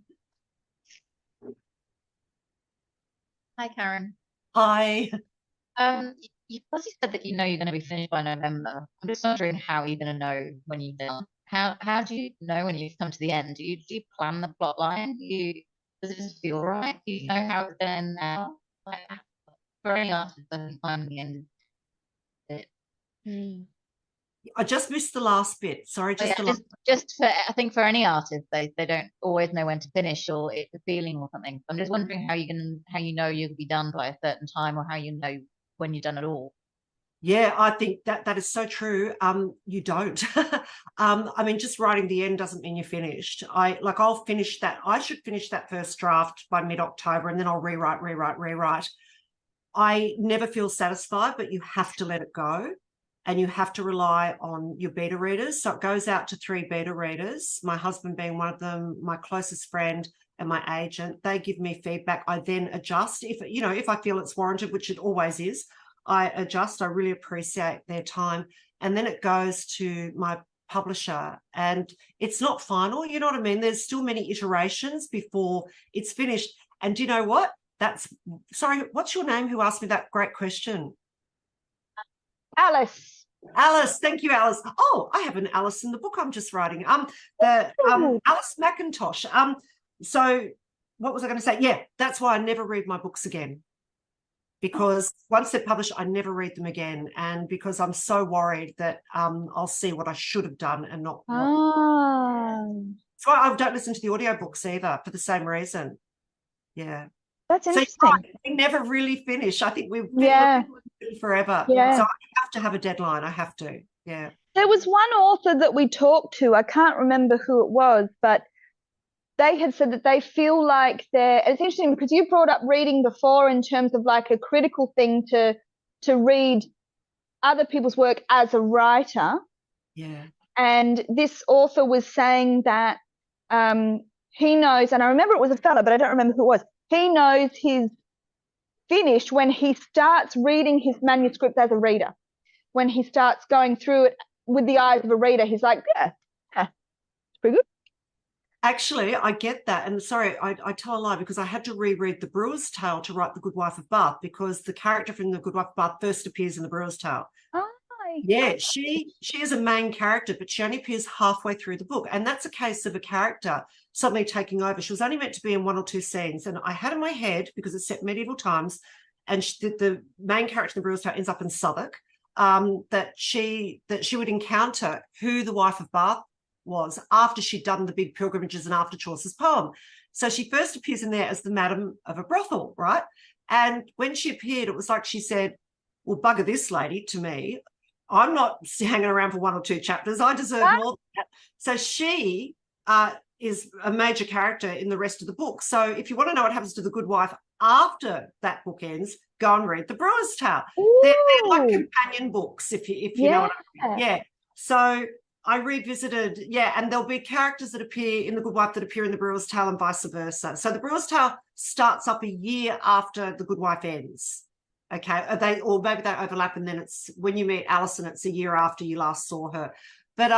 Hi, Karen. Hi. You obviously said that you know you're going to be finished by November. I'm just wondering how you're going to know when you're done. How do you know when you've come to the end? Do you plan the plot line? Does it just feel right? Do you know how it's going to end now? Like, for any artist, I think I'm the end. I just missed the last bit. Sorry, just for, I think for any artist, they don't always know when to finish, or it's a feeling or something. I'm just wondering how you know you'll be done by a certain time, or how you know when you've done it all. Yeah, I think that is so true. You don't. I mean, just writing the end doesn't mean you're finished. I'll finish that. I should finish that first draft by mid-October, and then I'll rewrite. I never feel satisfied, but you have to let it go. And you have to rely on your beta readers. So it goes out to 3 beta readers, my husband being one of them, my closest friend and my agent. They give me feedback. I then adjust. If I feel it's warranted, which it always is, I adjust. I really appreciate their time. And then it goes to my publisher, and it's not final. You know what I mean? There's still many iterations before it's finished. And do you know what? Sorry, what's your name? Who asked me that great question? Alice, thank you, Alice. Oh, I have an Alice in the book I'm just writing. Alice McIntosh. So what was I going to say? Yeah, that's why I never read my books again. Because once they're published, I never read them again. And because I'm so worried that I'll see what I should have done and not. So I don't listen to the audiobooks either for the same reason. Yeah. That's interesting. So we never really finish. I think we've been forever. Yeah. So I have to have a deadline. I have to. Yeah. There was one author that we talked to. I can't remember who it was, but they had said that they feel like it's interesting because you brought up reading before in terms of like a critical thing to read other people's work as a writer. Yeah. And this author was saying that he knows, and I remember it was a fella, but I don't remember who it was. He knows he's finished when he starts reading his manuscript as a reader. When he starts going through it with the eyes of a reader, he's like, yeah, it's pretty good. Actually, I get that. And sorry, I tell a lie because I had to reread The Brewer's Tale to write The Good Wife of Bath, because the character from The Good Wife of Bath first appears in The Brewer's Tale. Oh, yeah, she is a main character, but she only appears halfway through the book. And that's a case of a character suddenly taking over. She was only meant to be in 1 or 2 scenes. And I had in my head, because it's set medieval times, and the main character in The Brewer's Tale ends up in Southwark, that she would encounter who the wife of Bath was after she'd done the big pilgrimages and after Chaucer's poem. So she first appears in there as the madam of a brothel, right? And when she appeared, it was like she said, well, bugger this lady to me. I'm not hanging around for 1 or 2 chapters. I deserve more than that. So she is a major character in the rest of the book. So if you want to know what happens to the good wife after that book ends, go and read the Brewer's Tale. They're like companion books, if you know what I mean. Yeah. So I revisited, and there'll be characters that appear in The Good Wife that appear in the Brewer's Tale and vice versa. So the Brewer's Tale starts up a year after The Good Wife ends. Okay, or maybe they overlap, and then it's when you meet Alison, it's a year after you last saw her. But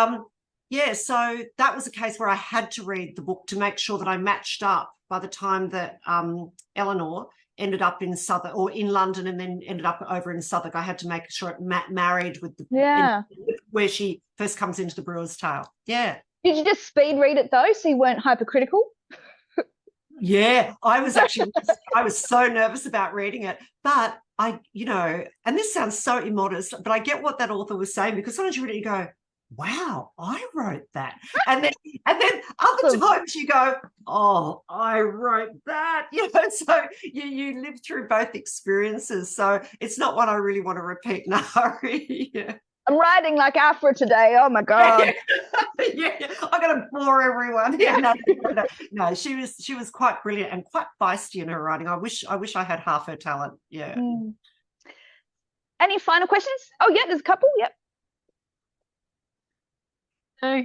so that was a case where I had to read the book to make sure that I matched up by the time that Eleanor ended up in Southwark or in London and then ended up over in Southwark. I had to make sure it married with where she first comes into the Brewer's Tale. Yeah. Did you just speed read it though, so you weren't hypercritical? Yeah, I was so nervous about reading it, but and this sounds so immodest, but I get what that author was saying, because sometimes you read it, you go, wow, I wrote that. And then other times you go, oh, I wrote that. So you live through both experiences. So it's not one I really want to repeat in a hurry. Yeah. I'm writing like Afra today. Oh my God. I'm going to bore everyone. No, she was quite brilliant and quite feisty in her writing. I wish I had half her talent. Yeah. Any final questions? Oh yeah, there's a couple. Yep. So,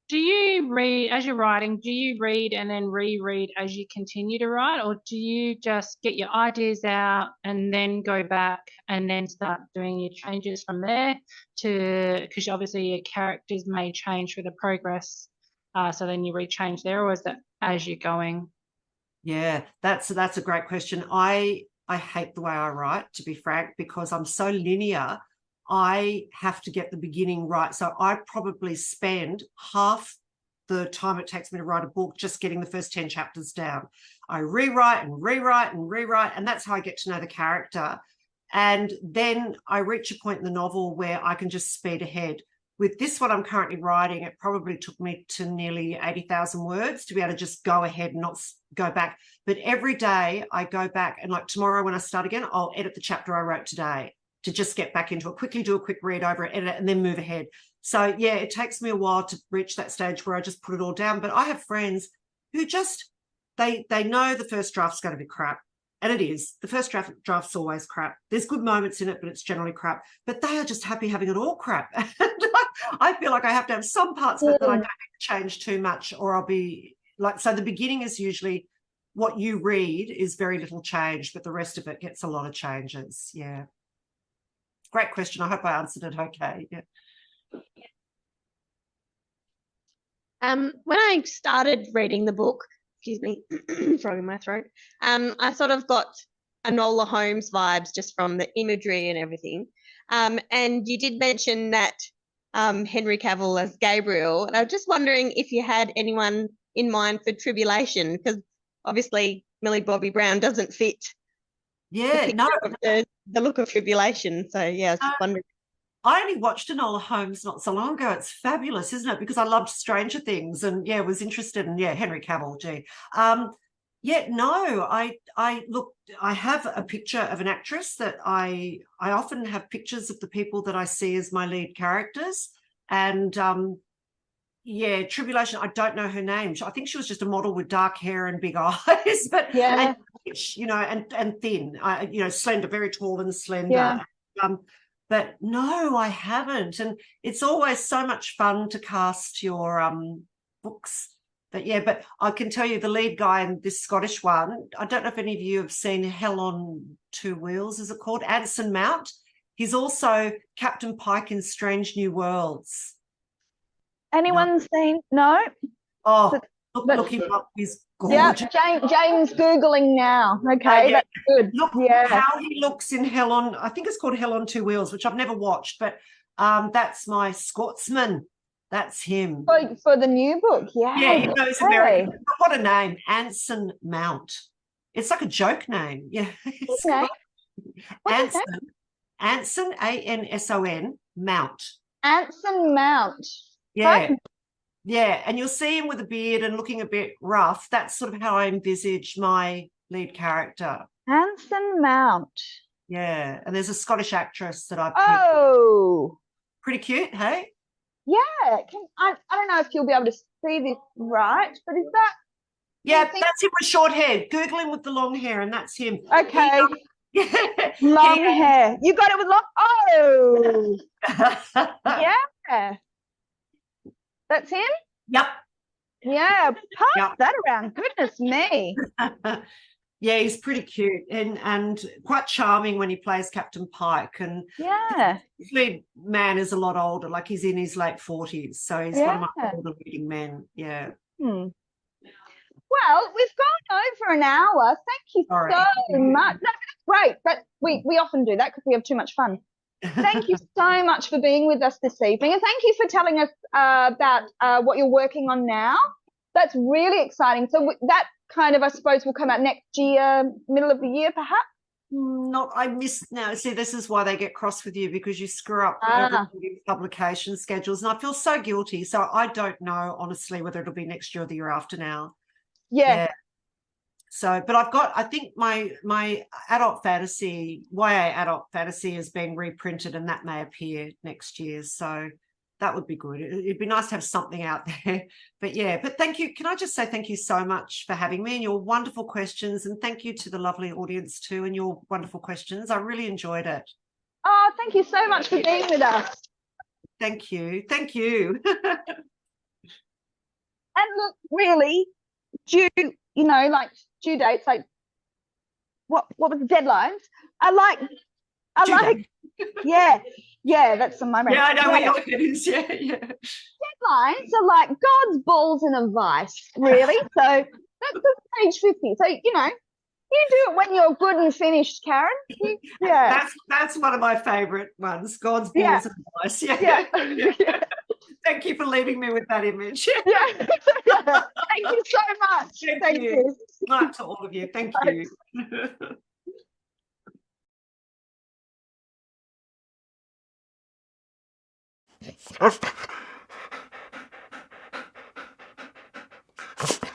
do you read as you're writing? Do you read and then reread as you continue to write, or do you just get your ideas out and then go back and then start doing your changes from there? Because obviously your characters may change through the progress, so then you rechange there, or is that as you're going? Yeah, that's a great question. I hate the way I write, to be frank, because I'm so linear. I have to get the beginning right. So I probably spend half the time it takes me to write a book just getting the first 10 chapters down. I rewrite, and that's how I get to know the character. And then I reach a point in the novel where I can just speed ahead. With this one I'm currently writing, it probably took me to nearly 80,000 words to be able to just go ahead and not go back. But every day I go back, and like tomorrow when I start again, I'll edit the chapter I wrote today to just get back into it, quickly do a quick read over it, edit it, and then move ahead. So, yeah, it takes me a while to reach that stage where I just put it all down. But I have friends who just, they know the first draft's going to be crap. And it is. The first draft's always crap. There's good moments in it, but it's generally crap. But they are just happy having it all crap. And I feel like I have to have some parts of it that I don't need to change too much, or I'll be like, so the beginning is usually what you read is very little change, but the rest of it gets a lot of changes. Yeah. Great question. I hope I answered it okay. Yeah. When I started reading the book, excuse me, frog in my throat, I sort of got Enola Holmes vibes just from the imagery and everything. And you did mention that Henry Cavill as Gabriel, and I was just wondering if you had anyone in mind for Tribulation, because obviously Millie Bobby Brown doesn't fit the look of Tribulation. So yeah, I was just wondering. I only watched Enola Holmes not so long ago. It's fabulous, isn't it? Because I loved Stranger Things and was interested in Henry Cavill. I have a picture of an actress that I often have pictures of the people that I see as my lead characters. And Tribulation, I don't know her name. I think she was just a model with dark hair and big eyes, but and thin, slender, very tall and slender. Yeah. But no, I haven't. And it's always so much fun to cast your books. But I can tell you the lead guy in this Scottish one, I don't know if any of you have seen Hell on Two Wheels, is it called? Anson Mount. He's also Captain Pike in Strange New Worlds. Anyone seen? No? Oh, look him up. He's gorgeous. Yeah, James Googling now. Okay, that's good. Look how he looks in Hell on, I think it's called Hell on Two Wheels, which I've never watched, but that's my Scotsman. That's him. For the new book, yeah. Yeah, he knows American. What a name, Anson Mount. It's like a joke name. Yeah. Anson, A-N-S-O-N, Mount. Anson Mount. Yeah. Right. Yeah, and you'll see him with a beard and looking a bit rough. That's sort of how I envisage my lead character. Anson Mount. Yeah, and there's a Scottish actress that I've picked. Pretty cute, hey? Yeah. I don't know if you'll be able to see this right, but is that Yeah, that's him with short hair. Google him with the long hair, and that's him. Okay. Long hair. You got it with long. Oh, yeah. That's him? Yep. Yeah. Pass Yep. that around. Goodness me. Yeah, he's pretty cute and quite charming when he plays Captain Pike. And Yeah. his lead man is a lot older, like he's in his late 40s. So he's one of my older leading men. Yeah. Well, we've gone over an hour. Thank you so much. No, that's great. We often do that because we have too much fun. Thank you so much for being with us this evening, and thank you for telling us about what you're working on now. That's really exciting. So that kind of, I suppose, will come out next year, middle of the year, perhaps? I missed now. See, this is why they get cross with you, because you screw up publication schedules, and I feel so guilty. So I don't know, honestly, whether it'll be next year or the year after now. Yeah. So, but I think my adult fantasy, YA adult fantasy, has been reprinted, and that may appear next year. So that would be good. It'd be nice to have something out there. But yeah, but thank you. Can I just say thank you so much for having me and your wonderful questions, and thank you to the lovely audience too and your wonderful questions. I really enjoyed it. Oh, thank you so much for being with us. Thank you. Thank you. And look, really, due dates, like what was the deadlines? I like yeah, that's on my brain. Yeah, I know what your head is. Yeah. Deadlines are like God's balls in a vice, really. So that's page 50. So, you do it when you're good and finished, Karen. Yeah. That's one of my favorite ones. God's balls in a vice. Yeah. Thank you for leaving me with that image. Yeah. Thank you so much. Thank you. Good night to all of you. Thank you.